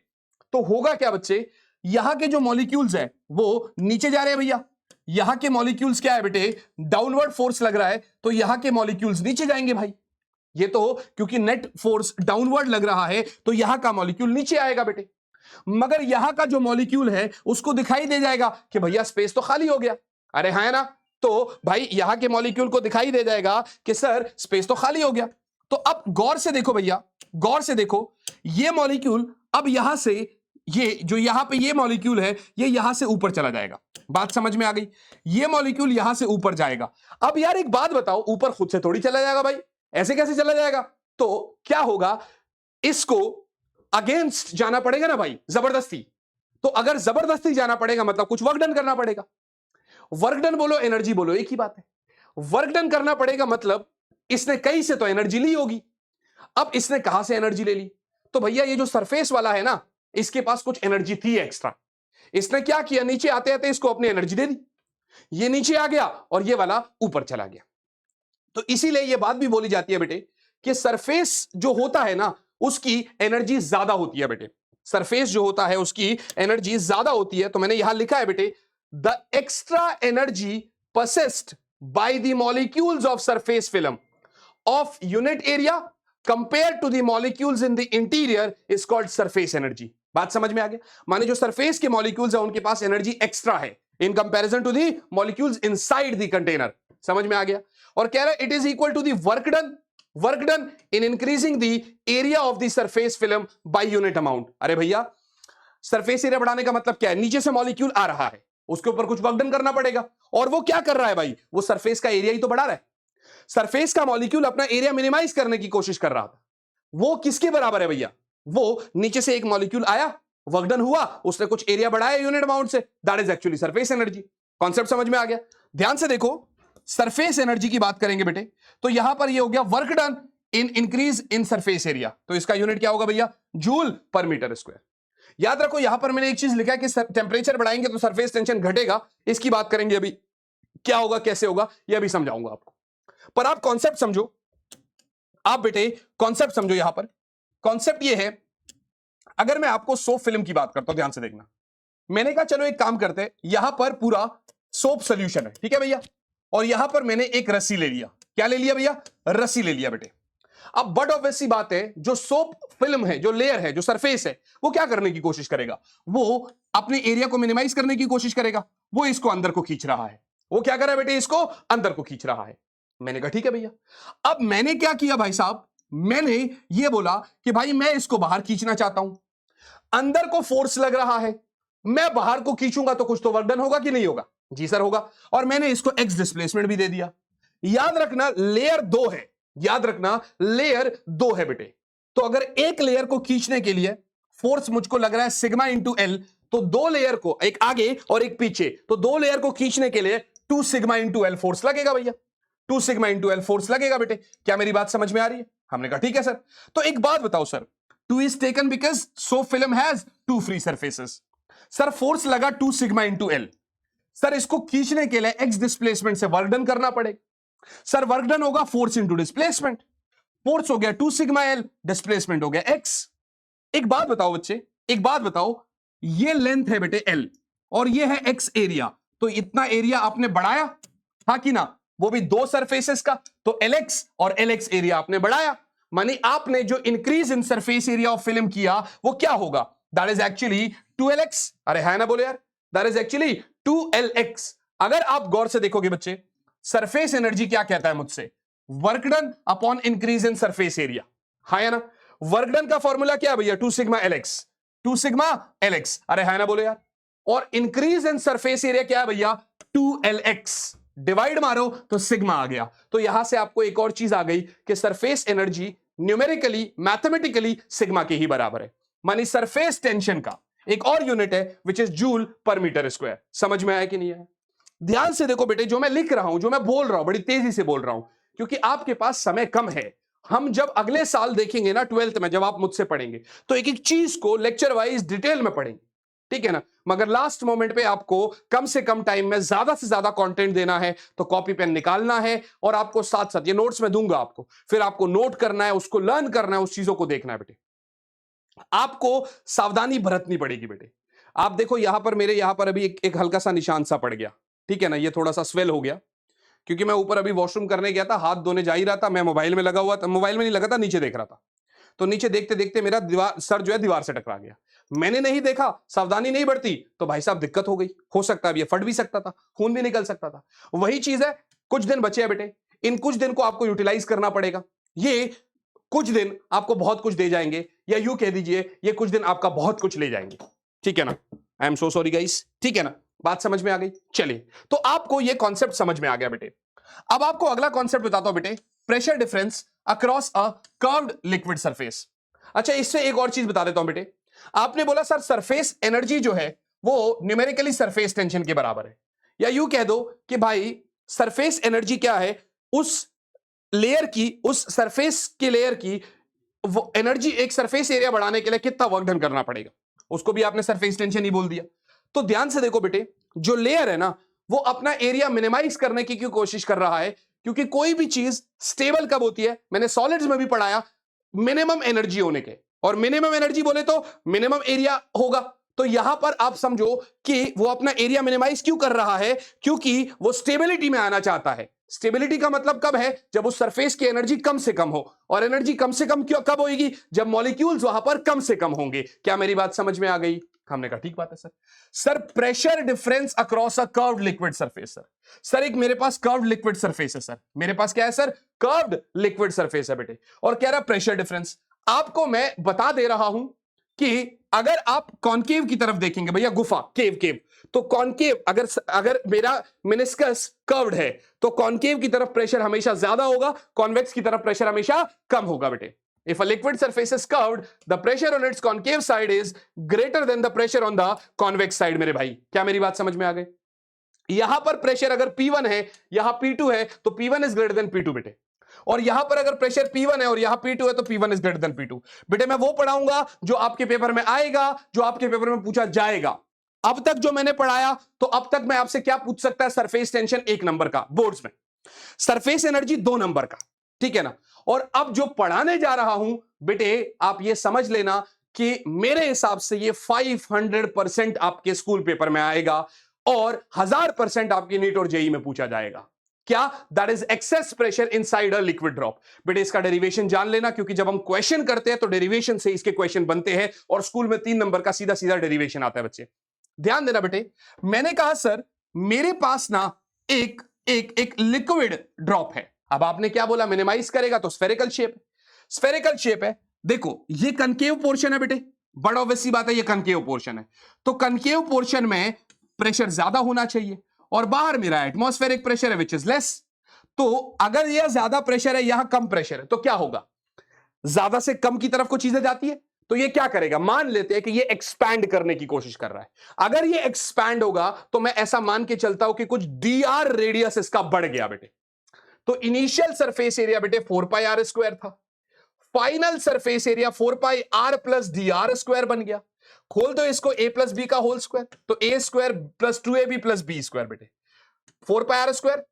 तो होगा क्या बच्चे? यहां के जो मॉलिक्यूल्स हैं वो नीचे जा रहे हैं भैया। यहां के मॉलिक्यूल्स क्या है बेटे? डाउनवर्ड फोर्स लग रहा है तो यहां के मॉलिक्यूल्स नीचे जाएंगे भाई। ये तो क्योंकि नेट फोर्स डाउनवर्ड लग रहा है तो यहां का मॉलिक्यूल नीचे आएगा बेटे। मगर यहां का जो मॉलिक्यूल है उसको दिखाई दे जाएगा कि भैया स्पेस तो खाली हो गया। अरे है ना? तो भाई यहां के मॉलिक्यूल को दिखाई दे जाएगा कि सर स्पेस तो खाली हो गया। तो अब गौर से देखो भैया, गौर से देखो, ये मॉलिक्यूल अब यहां से, ये जो यहां पे ये मॉलिक्यूल है ये यहां से ऊपर चला जाएगा। बात समझ में आ गई? ये मॉलिक्यूल यहां से ऊपर जाएगा। अब यार एक बात बताओ, ऊपर खुद से थोड़ी चला जाएगा भाई, ऐसे कैसे चला जाएगा? तो क्या होगा, इसको अगेंस्ट जाना पड़ेगा ना भाई, जबरदस्ती। तो अगर जबरदस्ती जाना पड़ेगा मतलब कुछ वर्क डन करना पड़ेगा। वर्क डन बोलो एनर्जी बोलो एक ही बात है। वर्क डन करना पड़ेगा मतलब इसने कहीं से तो एनर्जी ली होगी। अब इसने कहां से एनर्जी ले ली? तो भैया ये जो सरफेस वाला है ना, इसके पास कुछ एनर्जी थी एक्स्ट्रा। इसने क्या किया, नीचे आते आते इसको अपनी एनर्जी दे दी, ये नीचे आ गया और ये वाला ऊपर चला गया। तो इसीलिए ये बात भी बोली जाती है बेटे कि सरफेस जो होता है ना उसकी एनर्जी ज्यादा होती है बेटे, सरफेस जो होता है उसकी एनर्जी ज्यादा होती है। तो मैंने यहां लिखा है बेटे, the extra energy possessed by the molecules of surface film of unit area compared to the molecules in the interior is called surface energy। बात समझ में आ गया? माने जो सरफेस के मॉलिक्यूल्स है उनके पास एनर्जी एक्स्ट्रा है in comparison to the molecules inside the container. समझ में आ गया? और कह रहा है it is equal to the work done in increasing the area of the surface film by unit amount. अरे भैया सरफेस एरिया बढ़ाने का मतलब क्या है? नीचे से मॉलिक्यूल आ रहा है, उसके ऊपर कुछ वर्क डन करना पड़ेगा, और वो क्या कर रहा है भाई? वो सरफेस का एरिया ही तो बढ़ा रहा है। सरफेस का मॉलिक्यूल अपना एरिया मिनिमाइज करने की कोशिश कर रहा था। वो किसके बराबर है भैया? वो नीचे से एक मॉलिक्यूल आया, वर्क डन हुआ, उसने कुछ एरिया बढ़ाया यूनिट अमाउंट से, that is actually surface energy. Concept समझ में आ गया? ध्यान से देखो, सरफेस एनर्जी की बात करेंगे बेटे तो यहां पर ये हो गया work done in increase in surface area, तो इसका यूनिट क्या होगा भैया? Joule per meter square. याद रखो यहां पर मैंने एक चीज लिखा है कि टेंपरेचर बढ़ाएंगे तो सरफेस टेंशन घटेगा, इसकी बात करेंगे अभी, क्या होगा कैसे होगा यह अभी समझाऊंगा आपको। पर आप कॉन्सेप्ट समझो, आप बेटे कॉन्सेप्ट समझो। यहां पर कॉन्सेप्ट यह है, अगर मैं आपको सोप फिल्म की बात करता हूं, ध्यान से देखना, मैंने कहा चलो एक काम करते हैं, यहां पर पूरा सोप सोल्यूशन है, ठीक है भैया, और यहां पर मैंने एक रस्सी ले लिया। क्या ले लिया भैया? रस्सी ले लिया बेटे। अब बट ऑब्वियस सी बात है, जो सोप फिल्म है, जो लेयर है, जो सरफेस है, वो क्या करने की कोशिश करेगा? वो अपने एरिया को मिनिमाइज करने की कोशिश करेगा, वो इसको अंदर को खींच रहा है। वो क्या कर रहा है बेटे? इसको अंदर को खींच रहा है। मैंने कहा ठीक है भैया। अब मैंने क्या किया भाई साहब? मैंने ये बोला कि भाई मैं इसको बाहर खींचना चाहता हूं, अंदर को फोर्स लग रहा है, मैं बाहर को खींचूंगा तो कुछ तो वर्क डन होगा कि नहीं होगा? जी सर होगा। और मैंने इसको एक्स डिस्प्लेसमेंट भी दे दिया। याद रखना लेयर 2 है, याद रखना लेयर 2 है बेटे। तो अगर एक लेयर को खींचने के लिए फोर्स मुझको लग रहा है सिग्मा इंटू एल, तो दो लेयर को, एक आगे और एक पीछे, तो दो लेयर को खींचने के लिए 2 सिग्मा इंटू एल फोर्स लगेगा भैया, 2 सिग्मा इंटू एल फोर्स लगेगा बेटे। क्या मेरी बात समझ में आ रही है? हमने कहा ठीक है सर। तो एक बात बताओ sir, 2 is taken because soap film has 2 free surfaces. Sir force लगा 2 सिग्मा इंटू एल, सर इसको खींचने के लिए एक्स डिस्प्लेसमेंट से वर्क डन करना पड़ेगा। सर वर्क डन होगा फोर्स इंटू डिस्प्लेसमेंट, फोर्स हो गया 2 सिग्मा एल, डिस्प्लेसमेंट हो गया एक्स। एक बात बताओ बच्चे, एक बात बताओ, ये लेंथ है बेटे एल और ये है एक्स एरिया, तो इतना एरिया आपने बढ़ाया था कि ना? वो भी 2 सरफेसेस का, तो एलएक्स और एलएक्स एरिया आपने बढ़ाया, मानी आपने जो increase in surface area of film किया वो क्या होगा? That is actually 2lx। अरे है ना, बोले यार, दैट इज एक्चुअली 2lx। अगर आप गौर से देखोगे बच्चे, सरफेस एनर्जी क्या कहता है मुझसे? Work done upon increase in surface area, है ना? वर्क डन का फॉर्मूला क्या भैया? 2 सिग्मा एलएक्स, 2 सिग्मा एलएक्स। अरे है ना, बोले यार। और इंक्रीज इन सरफेस एरिया क्या है भैया? 2lx। डिवाइड मारो तो सिग्मा आ गया। तो यहां से आपको एक और चीज आ गई कि surface energy numerically mathematically sigma के ही बराबर है, मानी सरफेस टेंशन का एक और यूनिट है which is joule per meter square. समझ में आया कि नहीं आया? ध्यान से देखो बेटे, जो मैं लिख रहा हूं, जो मैं बोल रहा हूं, बड़ी तेजी से बोल रहा हूं क्योंकि आपके पास समय कम है। हम जब अगले साल देखेंगे ना 12th में, जब आप मुझसे पढ़ेंगे तो एक एक चीज को लेक्चर वाइज डिटेल में पढ़ेंगे, ठीक है ना? मगर लास्ट मोमेंट पे आपको कम से कम टाइम में ज्यादा से ज्यादा कंटेंट देना है, तो कॉपी पेन निकालना है और आपको साथ साथ ये नोट्स में दूंगा आपको, फिर आपको नोट करना है, उसको लर्न करना है, उस चीजों को देखना है बेटे। आपको सावधानी बरतनी पड़ेगी बेटे। आप देखो यहां पर, मेरे यहां पर अभी एक हल्का सा निशान सा पड़ गया, ठीक है ना? ये थोड़ा सा स्वेल हो गया क्योंकि मैं ऊपर अभी वॉशरूम करने गया था, हाथ धोने जा ही रहा था, मैं मोबाइल में लगा हुआ था, मोबाइल में नहीं लगा था, नीचे देख रहा था, तो नीचे देखते देखते मेरा सर जो है दीवार से टकरा गया। मैंने नहीं देखा, सावधानी नहीं बरती, तो भाई साहब दिक्कत हो गई। हो सकता है ये फट भी सकता था, खून भी निकल सकता था। वही चीज है, कुछ दिन बचे हैं बेटे, इन कुछ दिन को आपको यूटिलाइज करना पड़ेगा। ये कुछ दिन आपको बहुत कुछ दे जाएंगे, या यूं कह दीजिए ये कुछ दिन आपका बहुत कुछ ले जाएंगे, ठीक है ना? I am so sorry guys, ठीक है ना? बात समझ में आ गई? चलिए, तो आपको ये कॉन्सेप्ट समझ में आ गया बेटे। अब आपको अगला कॉन्सेप्ट बताता हूं बेटे, pressure difference across a curved liquid surface. अच्छा, इससे एक और चीज बता देता हूं बेटे। आपने बोला सर सरफेस एनर्जी जो है वो न्यूमेरिकली सरफेस टेंशन के बराबर है, या यूं कह दो कि भाई सरफेस एनर्जी क्या है, उस लेयर की, उस सरफेस के लेयर की वो एनर्जी, एक सरफेस एरिया बढ़ाने के लिए कितना वर्क डन करना पड़ेगा, उसको भी आपने सरफेस टेंशन ही बोल दिया। तो ध्यान से देखो बेटे, जो लेयर है ना वो अपना एरिया मिनिमाइज करने की क्यों कोशिश कर रहा है, क्योंकि कोई भी चीज स्टेबल कब होती है, मैंने सॉलिड्स में भी पढ़ाया, मिनिमम एनर्जी होने के, और मिनिमम एनर्जी बोले तो मिनिमम एरिया होगा। तो यहां पर आप समझो कि वो अपना एरिया मिनिमाइज क्यों कर रहा है, क्योंकि वो स्टेबिलिटी में आना चाहता है। स्टेबिलिटी का मतलब कब है, जब उस सरफेस की एनर्जी कम से कम हो, और एनर्जी कम से कम क्यों कब होगी, जब मॉलिक्यूल्स वहां पर कम से कम होंगे। क्या मेरी बात समझ में आ गई? हमने कहा ठीक बात है sir. Sir pressure difference across a curved liquid surface. Sir एक मेरे पास कर्व्ड लिक्विड सरफेस है सर, मेरे पास क्या है सर, कर्व्ड लिक्विड सरफेस है बेटे, और कह रहा प्रेशर डिफरेंस। आपको मैं बता दे रहा हूं कि अगर आप कॉनकेव की तरफ देखेंगे, भैया गुफा, केव केव, तो कॉनकेव अगर अगर मेरा मिनिस्कस कर्व्ड है तो कॉनकेव की तरफ प्रेशर हमेशा ज्यादा होगा, कॉन्वेक्स की तरफ प्रेशर हमेशा कम होगा बेटे। If a liquid surface is curved, the pressure on its concave side is greater than the pressure on the convex side। मेरे भाई क्या मेरी बात समझ में आ गई? यहां पर प्रेशर अगर P1 है, यहां P2 है, तो P1 is greater than P2 बेटे। और यहां पर अगर प्रेशर P1 है और यहां P2 है तो P1 is greater than P2 बेटे। मैं वो पढ़ाऊंगा जो आपके पेपर में आएगा, जो आपके पेपर में पूछा जाएगा। अब तक जो मैंने पढ़ाया, तो अब तक मैं आपसे क्या पूछ सकता है, सरफेस टेंशन 1 नंबर का बोर्ड्स में, सरफेस एनर्जी 2 नंबर का, ठीक है ना। और अब जो पढ़ाने जा रहा हूं बेटे, आप ये समझ लेना कि मेरे हिसाब से ये 500% आपके स्कूल पेपर में आएगा और 1000% आपकी नीट और जेई में पूछा जाएगा। क्या? That is access pressure inside a liquid drop. बेटे इसका डेरिवेशन जान लेना, क्योंकि जब हम क्वेश्चन करते हैं तो डेरिवेशन से इसके क्वेश्चन बनते हैं, और स्कूल में 3 नंबर का सीधा सीधा डेरिवेशन आता है बच्चे। ध्यान देना बेटे, मैंने कहा सर मेरे पास ना एक एक एक लिक्विड ड्रॉप है। अब आपने क्या बोला, मिनिमाइज करेगा तो स्फेरिकल शेप, स्फेरिकल शेप है। देखो ये कनकेव पोर्शन है बेटे, बड़ा ऑब्वियसली बात है ये कनकेव पोर्शन है, तो कनकेव पोर्शन में प्रेशर ज्यादा होना चाहिए, और बाहर मेरा एटमॉस्फेरिक प्रेशर है विच इज लेस। तो अगर यह ज्यादा प्रेशर है, यहां कम प्रेशर है, तो क्या होगा, ज्यादा से कम की तरफ को चीजें जाती है, तो ये क्या करेगा, मान लेते हैं कि ये एक्सपैंड करने की कोशिश कर रहा है। अगर ये एक्सपैंड होगा तो मैं ऐसा मान के चलता हूं कि कुछ dr रेडियस इसका बढ़ गया बेटे। तो इनिशियल सरफेस एरिया बेटे 4 पाई आर स्क्वायर था, final surface area 4 pi r plus dr square बन गया। खोल दो इसको a प्लस बी का होल स्क्वायर, तो a square plus 2ab plus b square बेटे, 4 पाई आर स्क्वायर,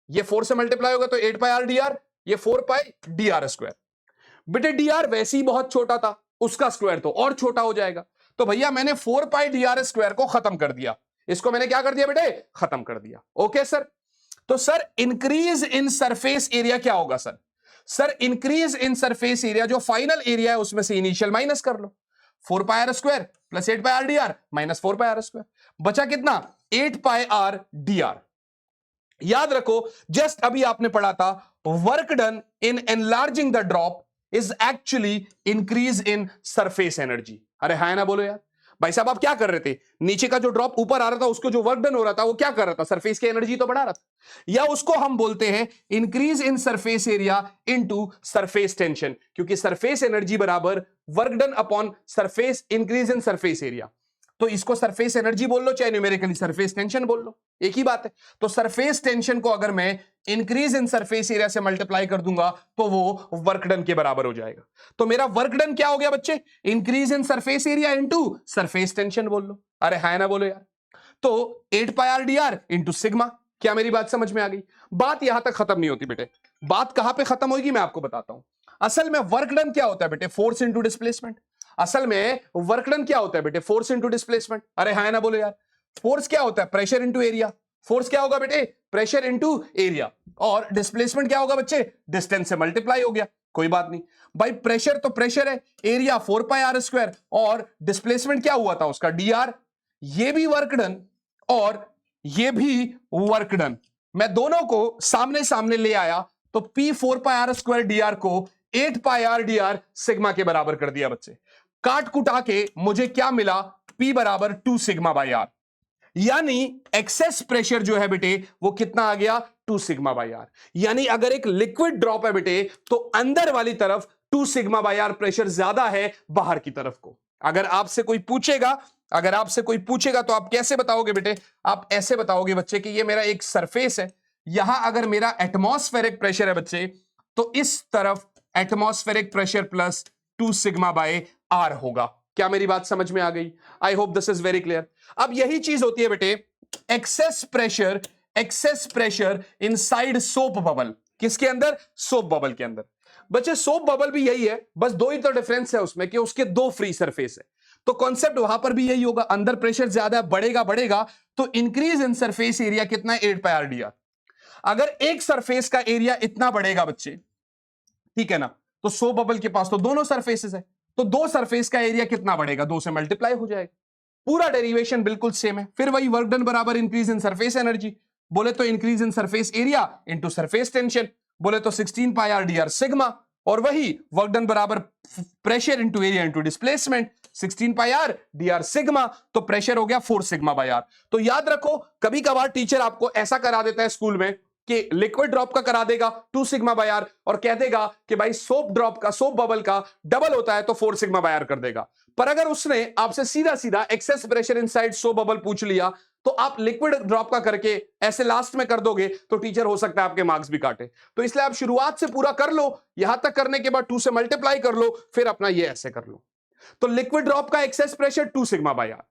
ये 4 से मल्टीप्लाई होगा तो 8 पाई आर dr, ये 4 पाई dr स्क्वायर। बेटे dr वैसे ही बहुत छोटा था, उसका स्क्वायर तो और छोटा हो जाएगा, तो भैया मैंने 4 पाई dr स्क्वायर को खत्म कर दिया, इसको मैंने क्या कर दिया बेटे, खत्म कर दिया। ओके सर, तो sir increase in surface area क्या होगा sir, sir increase in surface area जो फाइनल एरिया है उसमें से इनिशियल माइनस कर लो, 4 pi r square plus 8 pi r dr minus 4 pi r square, बचा कितना, 8 पाई आर dr। याद रखो जस्ट अभी आपने पढ़ा था, work done in enlarging the drop is actually increase in surface energy. अरे हाय ना बोलो यार, भाई साहब आप क्या कर रहे थे, नीचे का जो ड्रॉप ऊपर आ रहा था उसको जो वर्क डन हो रहा था वो क्या कर रहा था, सरफेस की एनर्जी तो बढ़ा रहा था, या उसको हम बोलते हैं increase in surface area into surface tension, क्योंकि सरफेस एनर्जी बराबर work done upon surface increase in surface area. तो इसको सरफेस एनर्जी बोल लो चाहे न्यूमेरिकली सरफेस टेंशन बोल लो, एक ही बात है। तो सरफेस टेंशन को अगर मैं इंक्रीज इन सरफेस एरिया से मल्टीप्लाई कर दूंगा तो वो वर्क डन के बराबर हो जाएगा। तो मेरा वर्क डन क्या हो गया बच्चे, increase in surface area into surface tension बोल लो। अरे हाय ना बोलो यार, तो 8 pi r dr into sigma. क्या मेरी बात समझ में आ गई? बात यहां तक खत्म नहीं होती बेटे, बात कहां पे खत्म होगी मैं आपको बताता हूं। असल में वर्क डन क्या होता है बेटे, फोर्स इंटू डिस्प्लेसमेंट। असल में वर्क डन क्या होता है बेटे, फोर्स इंटू डिस्प्लेसमेंट। अरे हाय ना बोलो यार, फोर्स क्या होता है, प्रेशर इंटू एरिया। फोर्स क्या होगा बेटे, प्रेशर इंटू एरिया, और डिस्प्लेसमेंट क्या होगा बच्चे, डिस्टेंस से मल्टीप्लाई हो गया, कोई बात नहीं भाई। प्रेशर तो प्रेशर है, एरिया 4 पाई आर स्क्वायर, और डिस्प्लेसमेंट क्या हुआ था उसका dr। ये भी वर्क डन और ये भी वर्क डन, मैं दोनों को सामने सामने ले आया तो p 4 pi r square dr को 8 पाई आर dr सिग्मा के बराबर कर दिया बच्चे। काट कुटा के मुझे क्या मिला, P बराबर 2 सिग्मा बाई आर, यानी एक्सेस प्रेशर जो है बेटे वो कितना आ गया, 2 सिग्मा बाई आर। यानी अगर एक लिक्विड ड्रॉप है बेटे तो अंदर वाली तरफ 2 सिग्मा बाई आर प्रेशर ज्यादा है बाहर की तरफ को। अगर आपसे कोई पूछेगा, अगर आपसे कोई पूछेगा तो आप कैसे बताओगे बेटे, आप ऐसे बताओगे बच्चे कि ये मेरा एक सरफेस है, यहां अगर मेरा एटमॉस्फेरिक प्रेशर है बच्चे तो इस तरफ atmospheric pressure plus 2 sigma by r होगा। क्या मेरी बात समझ में आ गई? I hope this is very clear. अब यही चीज होती है बेटे excess pressure inside soap bubble. किसके अंदर? सोप बबल के अंदर। बच्चे सोप बबल भी यही है, बस दो ही तो डिफरेंस है उसमें कि उसके दो फ्री सरफेस है। तो कॉन्सेप्ट वहां पर भी यही होगा, अंदर प्रेशर ज्यादा बढ़ेगा तो इंक्रीज इन सरफेस एरिया कितना है? 8 पाई आर डी आर। अगर एक सरफेस का एरिया इतना बढ़ेगा बच्चे, ठीक है ना, तो सोप बबल के पास तो दोनों सरफेसेस है, तो दो सरफेस का एरिया कितना बढ़ेगा? 2 से मल्टीप्लाई हो जाएगा। पूरा डेरिवेशन बिल्कुल सेम है। फिर वही वर्क डन बराबर इंक्रीज इन सरफेस एनर्जी, बोले तो increase in surface area into surface tension, बोले तो 16 पाई आर डी आर सिग्मा, और वही वर्क डन बराबर pressure into area into displacement, 16 पाई आर डी आर सिग्मा, तो प्रेशर हो गया 4 सिग्मा बाय आर। तो याद रखो, कभी कभार टीचर आपको ऐसा करा देता है स्कूल में कि लिक्विड ड्रॉप का करा देगा 2 सिग्मा बाय आर और कह देगा कि भाई सोप ड्रॉप का, सोप बबल का डबल होता है तो 4 सिग्मा बाय आर कर देगा। पर अगर उसने आपसे सीधा सीधा access pressure inside soap bubble पूछ लिया तो आप लिक्विड ड्रॉप का करके ऐसे लास्ट में कर दोगे तो टीचर हो सकता है आपके मार्क्स भी काटे। तो इसलिए आप शुरुआत से पूरा कर लो, यहां तक करने के बाद 2 से मल्टीप्लाई कर लो, फिर अपना ये ऐसे कर लो। तो लिक्विड ड्रॉप का excess pressure 2 sigma by r,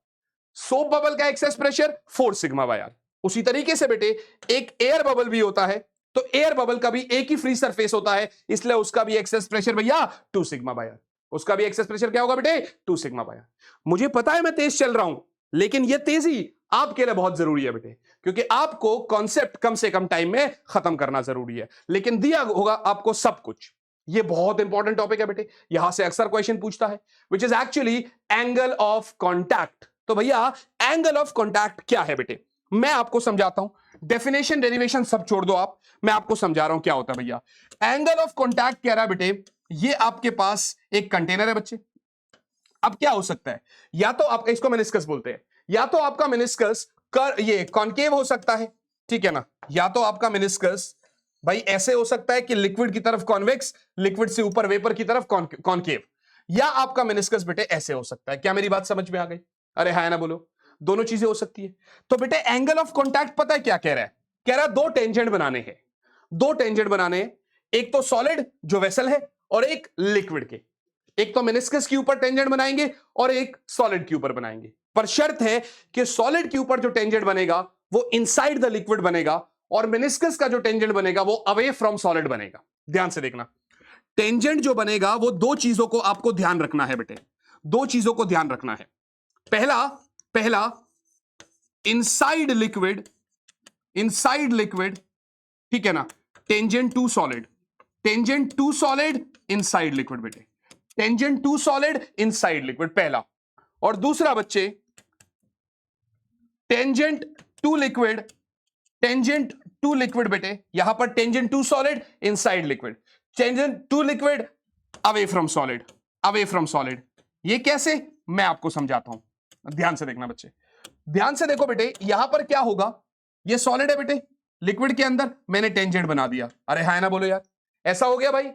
soap bubble का excess pressure 4 sigma by r. उसी तरीके से बेटे एक एयर बबल भी होता है, तो एयर बबल का भी एक ही फ्री सरफेस होता है, इसलिए उसका भी एक्सेस प्रेशर भैया 2 सिग्मा बाय आर। उसका भी एक्सेस प्रेशर क्या होगा बेटे? 2 सिग्मा बाय आर। मुझे पता है मैं तेज चल रहा हूं, लेकिन यह तेजी आपके लिए बहुत जरूरी है बेटे, क्योंकि आपको कॉन्सेप्ट कम से कम टाइम में खत्म करना जरूरी है, लेकिन दिया होगा आपको सब कुछ। ये बहुत इंपॉर्टेंट टॉपिक है बेटे, यहां से अक्सर क्वेश्चन पूछता है, which is actually angle of contact. तो भैया एंगल ऑफ कॉन्टैक्ट क्या है बेटे? मैं आपको समझाता हूं, डेफिनेशन डेरिवेशन सब छोड़ दो आप, मैं आपको समझा रहा हूं क्या होता है भैया। एंगल ऑफ कॉन्टैक्ट कह रहा है बेटे, ये आपके पास एक कंटेनर है बच्चे। अब क्या हो सकता है, या तो आप इसको मेनिस्कस बोलते हैं, या तो आपका मेनिस्कस कर ये कॉनकेव हो सकता है, ठीक है ना, या तो आपका मेनिस्कस भाई ऐसे हो सकता है कि लिक्विड की तरफ कॉन्वेक्स, लिक्विड से ऊपर वेपर की तरफ कॉनकेव, या आपका मेनिस्कस बेटे ऐसे हो सकता है। क्या मेरी बात समझ में आ गई? अरे हां ना बोलो, दोनों चीजें हो सकती है। तो बेटे एंगल ऑफ कॉन्टैक्ट पता है क्या कह रहा है? कह रहा है दो टेंजेंट बनाने हैं, दो टेंजेंट बनाने हैं, एक तो सॉलिड जो वेसल है और एक लिक्विड के। एक तो मेनिस्कस के ऊपर टेंजेंट बनाएंगे और एक सॉलिड के ऊपर बनाएंगे, पर शर्त है कि सॉलिड के ऊपर जो टेंजेंट बनेगा वो इनसाइड द लिक्विड बनेगा और मेनिस्कस का जो टेंजेंट बनेगा वो अवे फ्रॉम सॉलिड बनेगा। ध्यान से देखना, टेंजेंट जो बनेगा वो दो चीजों को आपको ध्यान रखना है बेटे, दो चीजों को ध्यान रखना है। पहला इनसाइड लिक्विड, ठीक है ना, tangent to solid, inside liquid बेटे, tangent to solid inside liquid पहला। और दूसरा बच्चे टेंजेंट टू लिक्विड बेटे, यहां पर tangent to solid inside liquid, tangent to liquid away from solid. ये कैसे, मैं आपको समझाता हूं, ध्यान से देखना बच्चे, ध्यान से देखो बेटे। यहां पर क्या होगा, ये सॉलिड है बेटे, लिक्विड के अंदर मैंने टेंजेंट बना दिया। अरे हां ना बोलो यार, ऐसा हो गया भाई।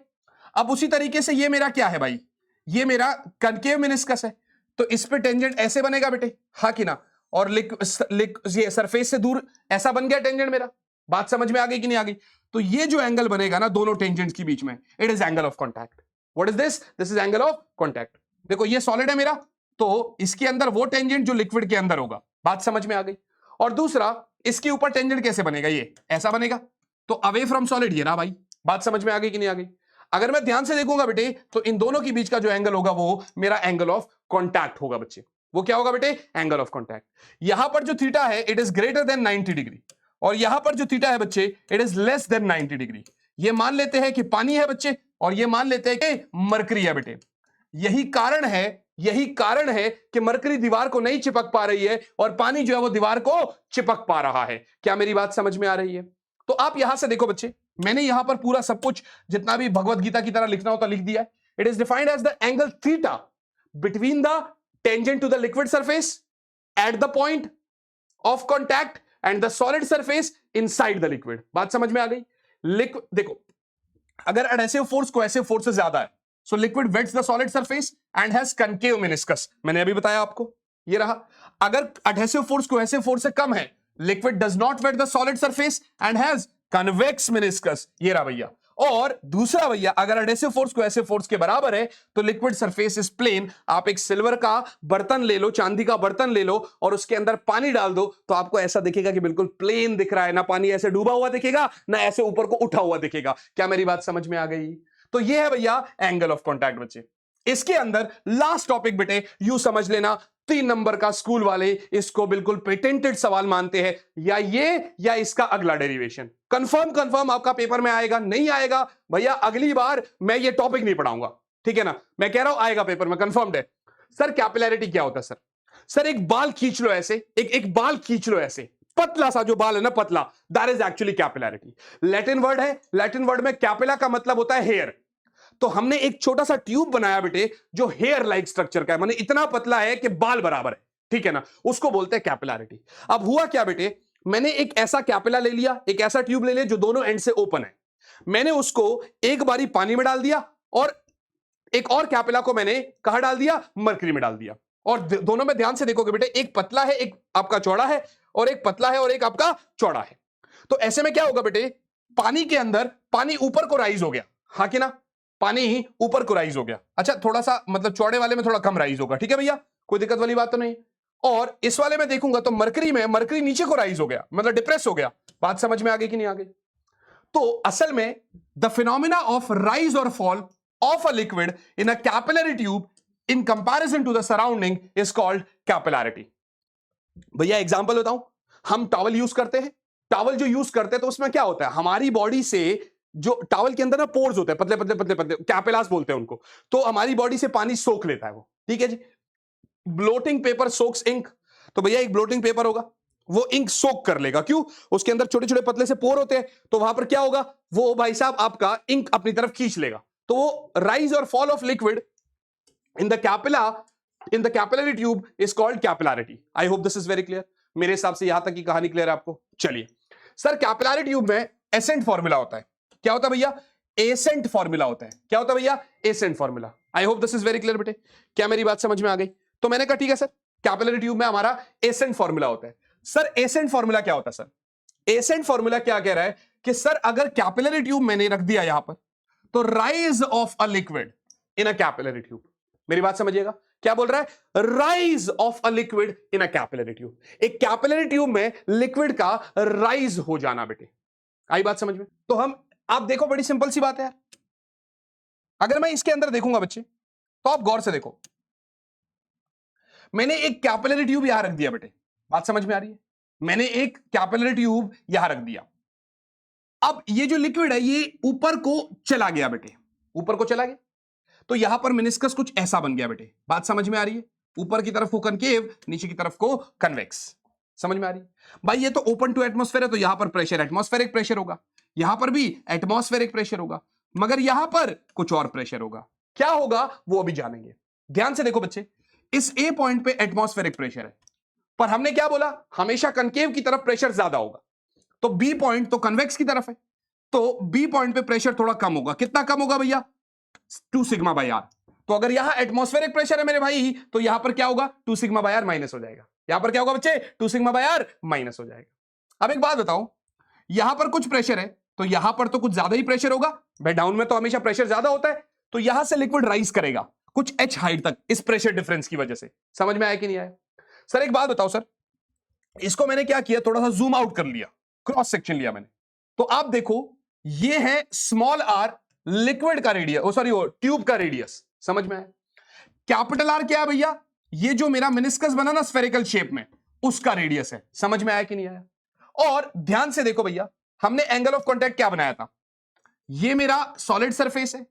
अब उसी तरीके से ये मेरा क्या है भाई, ये मेरा कनकेव मेनिस्कस है, तो इस पे टेंजेंट ऐसे बनेगा बेटे, हाँ कि ना, और ये सरफेस से दूर ऐसा बन गया टेंजेंट मेरा। बात समझ में आ गई कि नहीं आ गई? तो ये जो एंगल बनेगा ना दोनों टेंजेंट्स के बीच में, it is angle of contact. What is this? This is angle of contact. देखो ये सॉलिड है मेरा, तो इसके अंदर वो टेंजेंट जो लिक्विड के अंदर होगा, बात समझ में आ गई। और दूसरा इसके ऊपर टेंजेंट कैसे बनेगा, ये ऐसा बनेगा, तो अवे फ्रॉम सॉलिड ये रहा भाई। बात समझ में आ गई कि नहीं आ गई? अगर मैं ध्यान से देखूंगा बेटे तो इन दोनों के बीच का जो एंगल होगा वो मेरा एंगल ऑफ कॉन्टैक्ट होगा बच्चे। वो क्या होगा बेटे? Angle of contact. यहां पर जो थीटा है it is greater then 90 degree, और यहां पर जो थीटा है बच्चे it is less then 90 degree. ये मान लेते हैं कि पानी है बच्चे, और ये मान लेते हैं कि मरकरी है बेटे। यही कारण है कि मरकरी दीवार को नहीं चिपक पा रही है और पानी जो है वो दीवार को चिपक पा रहा है। क्या मेरी बात समझ में आ रही है? तो आप यहां से देखो बच्चे, मैंने यहां पर पूरा सब कुछ जितना भी भगवत गीता की तरह लिखना होता लिख दिया है। It is defined as the angle theta between the tangent to the liquid surface at the point of contact and the solid surface inside the liquid. बात समझ में आ गई? देखो, अगर एडहेसिव फोर्स कोहेसिव फोर्स से ज्यादा है, so liquid wets the solid surface and has concave meniscus. मैंने अभी बताया आपको, ये रहा। अगर एडहेसिव फोर्स कोहेसिव फोर्स से कम है, liquid does not wet the solid surface and has convex meniscus. ये रहा भैया। और दूसरा भैया, अगर एडेसिव फोर्स को एसिव फोर्स के बराबर है तो लिक्विड सरफेस इज प्लेन। आप एक सिल्वर का बर्तन ले लो, चांदी का बर्तन ले लो और उसके अंदर पानी डाल दो तो आपको ऐसा दिखेगा कि बिल्कुल प्लेन दिख रहा है, ना पानी ऐसे डूबा हुआ दिखेगा ना ऐसे ऊपर को उठा हुआ दिखेगा। क्या मेरी बात समझ में आ गई? तो ये है भैया एंगल ऑफ कॉन्टैक्ट बच्चे। इसके अंदर लास्ट टॉपिक बेटे यू समझ लेना, 3 नंबर का स्कूल वाले इसको बिल्कुल पेटेंटेड सवाल मानते हैं, या ये या इसका अगला डेरिवेशन। कंफर्म आपका पेपर में आएगा, नहीं आएगा भैया अगली बार मैं ये टॉपिक नहीं पढ़ाऊंगा, ठीक है ना। मैं कह रहा हूं आएगा पेपर में, कंफर्म्ड है। सर कैपिलैरिटी क्या होता है? सर एक बाल खींच लो ऐसे, एक बाल खींच लो ऐसे, पतला सा जो बाल है ना, पतला, that is actually capillarity. Latin word है, लैटिन वर्ड में कैपिला का मतलब होता है हेयर। तो हमने एक छोटा सा ट्यूब बनाया बेटे जो हेयर लाइक स्ट्रक्चर का है, माने इतना पतला है कि बाल बराबर है, ठीक है ना, उसको बोलते हैं कैपिलैरिटी। अब हुआ क्या बेटे, मैंने एक ऐसा कैपिला ले लिया, एक ऐसा ट्यूब ले लिया जो दोनों एंड से ओपन है। मैंने उसको एक बारी पानी में डाल दिया और एक और कैपिला को मैंने कहां डाल दिया? मरकरी में डाल दिया। और दोनों में ध्यान से देखोगे बेटे, एक पतला है, एक आपका चौड़ा है, और एक पतला है और एक आपका चौड़ा है। तो ऐसे में क्या होगा बेटे, पानी के अंदर पानी ऊपर को राइज हो गया, हाँ कि ना, पानी ऊपर को राइज हो गया। अच्छा थोड़ा सा मतलब चौड़े वाले में थोड़ा कम राइज होगा, ठीक है भैया, कोई दिक्कत वाली बात तो नहीं। और इस वाले में देखूंगा तो मरकरी में मरकरी नीचे को राइज हो गया, मतलब डिप्रेस हो गया। बात समझ में आ गई कि नहीं आ गई? तो असल में द फिनोमिना ऑफ राइज और fall of a liquid in a capillary tube in comparison to the surrounding is called capillarity. भैया एग्जांपल बताऊं, हम टॉवल यूज करते हैं, टॉवल जो यूज करते हैं तो उसमें क्या होता है, हमारी बॉडी से जो टॉवल के अंदर ना पोर्स होते हैं, पतले पतले पतले पतले, कैपिलास बोलते हैं उनको, तो हमारी बॉडी से पानी सोख लेता है वो, ठीक है जी। ब्लोटिंग पेपर सोक्स इंक, तो भैया एक ब्लोटिंग पेपर होगा, वो इंक सोक कर लेगा, क्यों? उसके अंदर छोटे छोटे पतले से पोर होते हैं, तो वहां पर क्या होगा, वो भाई साहब आपका इंक अपनी तरफ खींच लेगा। तो वो राइज और fall of liquid in the capilla, in the capillary tube is called capillarity. I hope this is very clear. मेरे हिसाब से यहां तक की कहानी क्लियर है आपको। चलिए सर, कैपिलरी ट्यूब में एसेंट फॉर्मूला होता है, क्या होता है भैया? एसेंट फॉर्मूला होता है। क्या होता है भैया? Ascent formula. I hope this is very clear बेटे। क्या मेरी बात समझ में आ गई? तो मैंने कहा ठीक है सर, कैपिलरी ट्यूब में हमारा एसेंट फॉर्मूला होता है। सर एसेंट फॉर्मूला क्या होता है? सर एसेंट फॉर्मूला क्या कह रहा है कि सर अगर कैपिलरी ट्यूब मैंने रख दिया यहां पर, तो rise of a liquid in a capillary tube, मेरी बात समझिएगा, क्या बोल रहा है? Rise of a liquid in a capillary tube, एक कैपिलरी ट्यूब में लिक्विड का राइज हो जाना बेटे। आई बात समझ में? तो हम, आप देखो बड़ी सिंपल सी बात है यार, अगर मैं इसके अंदर देखूंगा बच्चे, तो आप गौर से देखो, मैंने एक कैपिलरी ट्यूब यहां रख दिया बेटे, बात समझ में आ रही है? मैंने एक कैपिलरी ट्यूब यहां रख दिया। अब ये जो लिक्विड है ये ऊपर को चला गया बेटे, ऊपर को चला गया, तो यहां पर मेनिस्कस कुछ ऐसा बन गया बेटे। बात समझ में आ रही है? ऊपर की तरफ को कनकेव, नीचे की तरफ को कन्वेक्स। समझ में आ रही है भाई? ये तो ओपन टू एटमॉस्फेयर है, तो यहां पर प्रेशर एटमॉस्फेरिक प्रेशर होगा, यहां पर भी एटमॉस्फेरिक प्रेशर होगा, मगर यहां पर कुछ और प्रेशर होगा। क्या होगा वो अभी जानेंगे। ध्यान से देखो बच्चे, इस ए पॉइंट पे एटमॉस्फेरिक प्रेशर है, पर हमने क्या बोला, हमेशा कनकेव की तरफ प्रेशर ज्यादा होगा। तो बी पॉइंट तो कन्वेक्स की तरफ है, तो बी पॉइंट पे प्रेशर थोड़ा कम होगा। कितना कम होगा भैया? 2 सिग्मा बाई आर। तो अगर यहां एटमॉस्फेरिक प्रेशर है मेरे भाई, तो यहां पर क्या होगा? 2 सिग्मा बाई आर माइनस हो जाएगा। यहां पर क्या होगा बच्चे? 2 सिग्मा बाई आर माइनस हो जाएगा। अब एक बात बताओ, यहां पर कुछ प्रेशर है, तो यहां पर तो कुछ ज्यादा ही प्रेशर होगा भाई, डाउन में तो हमेशा प्रेशर ज्यादा होता है, तो यहां से लिक्विड राइज करेगा कुछ एच हाइट तक, इस प्रेशर डिफरेंस की वजह से। समझ में आया कि नहीं आया? सर एक बात बताओ सर, इसको मैंने क्या किया, थोड़ा सा जूम आउट कर लिया, क्रॉस सेक्शन लिया मैंने, तो आप देखो ये है स्मॉल आर लिक्विड का रेडियस, सॉरी वो ट्यूब का रेडियस। समझ में आया? कैपिटल आर क्या है भैया? ये जो मेरा मेनिस्कस बना ना स्फेरिकल शेप में, उसका रेडियस है। समझ में आया कि नहीं आया? और ध्यान से देखो भैया, हमने एंगल ऑफ कॉन्टैक्ट क्या बनाया था, ये मेरा सॉलिड सरफेस है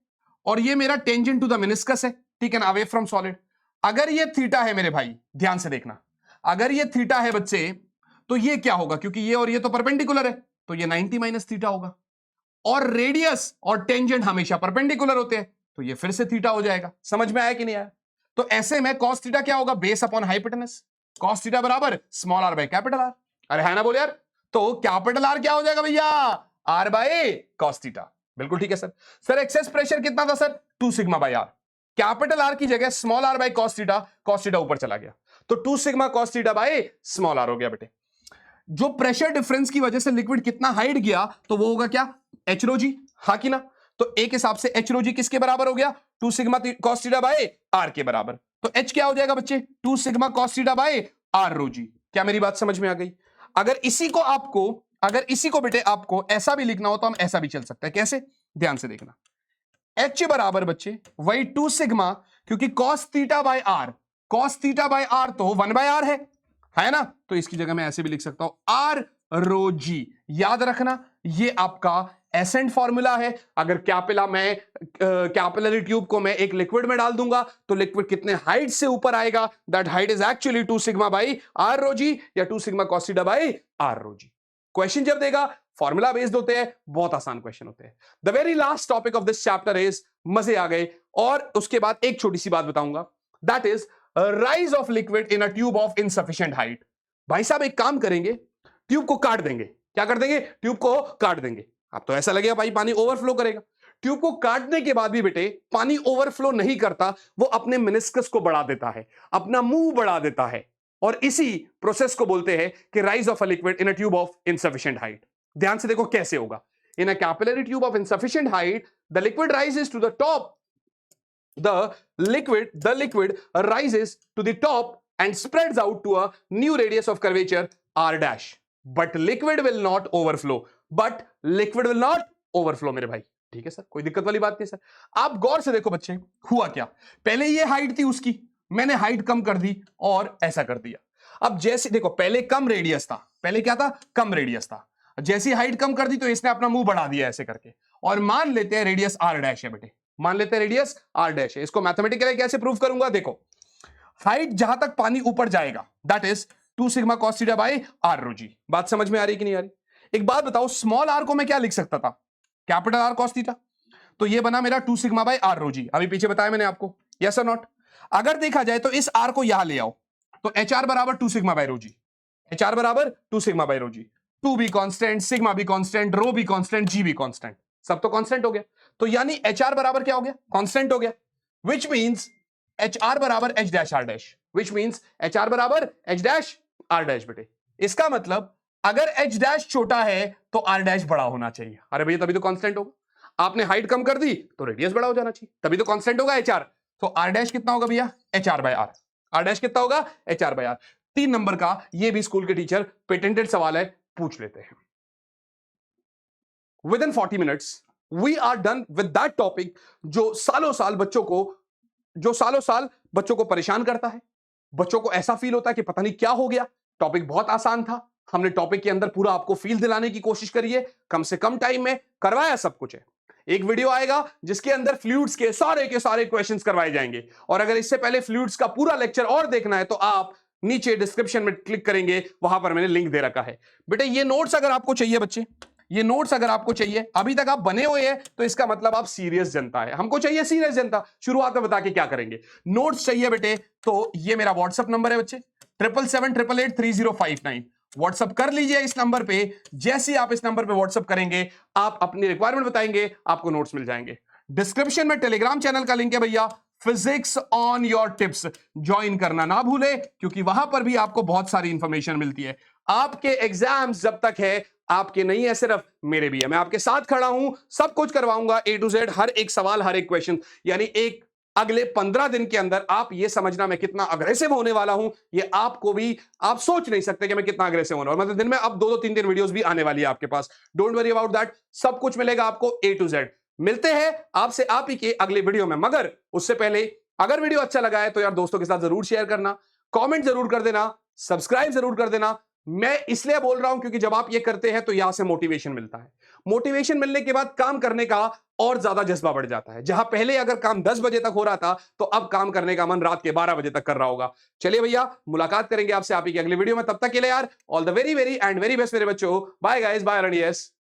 और ये मेरा टेंजेंट टू द मेनिस्कस है, ठीक है ना, अवे फ्रॉम सॉलिड। अगर ये थीटा है मेरे भाई, ध्यान से देखना, अगर ये थीटा है बच्चे, तो ये क्या होगा, क्योंकि ये और ये तो परपेंडिकुलर है, तो ये 90 माइनस थीटा होगा। और रेडियस और टेंजेंट हमेशा परपेंडिकुलर होते हैं, तो ये फिर से थीटा हो जाएगा। समझ में आया कि नहीं आया? तो ऐसे में cos थीटा क्या होगा? Base upon hypotenuse. cos theta बराबर small r by capital r. अरे है ना, बोल यार। तो कैपिटल आर क्या हो जाएगा भैया? R by cos theta. बिल्कुल ठीक है सर। सर एक्सेस प्रेशर कितना था sir? 2 sigma by r. Capital r की जगह small r by cos theta ऊपर चला गया, तो 2 sigma cos theta by small r हो गया बेटे। जो प्रेशर डिफरेंस की वजह से लिक्विड कितना हाइट गया, तो वो होगा क्या? एच रो जी, हाँ कि ना? तो ए के हिसाब से एच रो जी किसके बराबर हो गया, 2 sigma cos theta by r के बराबर। तो एच क्या हो जाएगा बच्चे, 2 sigma cos theta by r rho g. क्या मेरी बात समझ में आ गई? अगर इसी को बेटे आपको ऐसा भी लिखना हो तो हम ऐसा भी चल सकते हैं। कैसे, ध्यान से देखना। एच बराबर बच्चे वही 2 सिग्मा, क्योंकि cos theta by r, cos theta by r तो 1 बाय आर है ना, तो इसकी जगह मैं ऐसे भी लिख सकता हूं आर रो जी। याद रखना ये आपका एसेंट फॉर्मूला है। अगर कैपिलरी ट्यूब को मैं एक लिक्विड में डाल दूंगा तो लिक्विड कितने हाइट से ऊपर आएगा, that height is actually 2 sigma by r rho g या 2 sigma cos theta by r rho g. Question जब देगा फॉर्मूला बेस्ड होते हैं, बहुत आसान क्वेश्चन होते हैं। The very last topic of this chapter is, मजे आ गए। और उसके बाद एक छोटी सी बात बताऊंगा, that is rise of liquid in a tube of insufficient height. भाई साहब एक काम करेंगे, ट्यूब को काट देंगे। क्या कर देंगे, ट्यूब को काट देंगे। अब तो ऐसा लगेगा भाई पानी ओवरफ्लो करेगा। ट्यूब को काटने के बाद भी बेटे पानी ओवरफ्लो नहीं करता, वो अपने मेनिस्कस को बढ़ा देता है, अपना मुंह बढ़ा देता है, और इसी प्रोसेस को बोलते हैं कि rise of a liquid in a tube of insufficient height. ध्यान से देखो कैसे होगा। In a capillary tube of insufficient height the liquid rises to the top, the liquid rises to the top and spreads out to a new radius of curvature r dash, but liquid will not overflow मेरे भाई। ठीक है sir, कोई दिक्कत वाली बात नहीं sir. आप गौर से देखो बच्चे, हुआ क्या, पहले ये हाइट थी उसकी, मैंने हाइट कम कर दी और ऐसा कर दिया। अब जैसे देखो पहले कम रेडियस था, पहले क्या था, कम रेडियस था, जैसी हाइट कम कर दी तो इसने अपना मुंह बढ़ा दिया ऐसे करके, और मान लेते हैं रेडियस आर डैश है बेटे, मान लेते हैं रेडियस आर डैश है। इसको मैथमेटिकली कैसे प्रूव करूंगा, देखो हाइट जहां तक पानी ऊपर जाएगा that is 2 sigma cos theta by r rho g. बात समझ में आ रही कि नहीं आ रही? एक बात बताओ, स्मॉल आर को मैं क्या लिख सकता था, कैपिटल आर कॉस थीटा, तो ये बना मेरा 2 सिग्मा बाय आर रो जी। अभी पीछे बताया मैंने आपको, यस और नॉट? अगर देखा जाए तो इस आर को यहां ले आओ, तो एच आर बराबर 2 sigma by rho g, h r बराबर 2 सिग्मा बाय रो जी। 2 भी कांस्टेंट, सिग्मा भी कांस्टेंट, रो भी कांस्टेंट, जी भी कांस्टेंट, सब तो कांस्टेंट हो गया। तो यानी एच आर बराबर क्या हो गया, कांस्टेंट हो गया, विच मींस एच आर बराबर h dash r dash, which means h r बराबर एच डैश आर डैश बेटे। इसका मतलब अगर एच डैश छोटा है तो आर डैश बड़ा होना चाहिए। अरे भैया तभी तो कांस्टेंट होगा। आपने हाइट कम कर दी तो रेडियस बड़ा हो जाना चाहिए, तभी तो कांस्टेंट होगा एच आर। तो आर डैश कितना होगा भैया, h r by r. R dash कितना होगा, h r by r. 3 number का ये भी स्कूल के टीचर पेटेंटेड सवाल है, पूछ लेते हैं। Within 40 minutes we are done with that topic जो सालों साल बच्चों को परेशान करता है। बच्चों को ऐसा फील होता है कि पता नहीं क्या हो गया। टॉपिक बहुत आसान था, हमने टॉपिक के अंदर पूरा आपको फील दिलाने की कोशिश करी है, कम से कम टाइम में करवाया सब कुछ है। एक वीडियो आएगा जिसके अंदर फ्लूइड्स के सारे क्वेश्चंस करवाए जाएंगे, और अगर इससे पहले फ्लूइड्स का पूरा लेक्चर और देखना है तो आप नीचे डिस्क्रिप्शन में क्लिक करेंगे, वहां पर मैंने लिंक दे रखा है। बेटे ये नोट्स अगर आपको चाहिए बच्चे, ये नोट्स अगर आपको चाहिए, अभी तक आप बने हुए हैं तो इसका मतलब आप सीरियस जनता है। हमको चाहिए सीरियस जनता। शुरुआत में बता के क्या करेंगे, नोट्स चाहिए बेटे तो ये मेरा व्हाट्सएप नंबर है बच्चे, 7778883059। व्हाट्सएप कर लीजिए इस नंबर पे। जैसे ही आप इस नंबर पे व्हाट्सएप करेंगे, आप अपनी रिक्वायरमेंट बताएंगे, आपको नोट्स मिल जाएंगे। डिस्क्रिप्शन में टेलीग्राम चैनल का लिंक है भैया, physics on your tips, join करना ना भूले, क्योंकि वहां पर भी आपको बहुत सारी इंफॉर्मेशन मिलती है। आपके एग्जाम्स जब तक है, आपके नहीं है सिर्फ, मेरे भी है। मैं आपके साथ खड़ा हूं, सब कुछ करवाऊंगा A to Z, हर एक सवाल, हर एक क्वेश्चन। यानी एक अगले 15 दिन के अंदर आप ये समझना मैं कितना अग्रेसिव होने वाला हूं, ये आपको भी, आप सोच नहीं सकते कि मैं कितना अग्रेसिव होने वाला हूं। मतलब दिन में अब 2-2 3-3 वीडियोस भी आने वाली है आपके पास। डोंट वरी अबाउट दैट, सब कुछ मिलेगा आपको A to Z। मिलते हैं आपसे आप ही के अगले वीडियो में, मगर उससे पहले अगर वीडियो अच्छा लगा है तो यार दोस्तों के साथ जरूर शेयर करना, कमेंट जरूर कर देना, सब्सक्राइब जरूर कर देना। मैं इसलिए बोल रहा हूं क्योंकि जब आप ये करते हैं तो यहां से मोटिवेशन मिलता है। मोटिवेशन मिलने के बाद काम करने का और ज्यादा जज्बा बढ़ जाता है। जहां पहले अगर काम 10 बजे तक हो रहा था तो अब काम करने का मन रात के 12 बजे तक कर रहा होगा। चलिए भैया, मुलाकात करेंगे आपसे आप ही की अगली वीडियो में। तब तक के लिए यार all the very very and very best मेरे बच्चों। Bye guys, bye रनियस।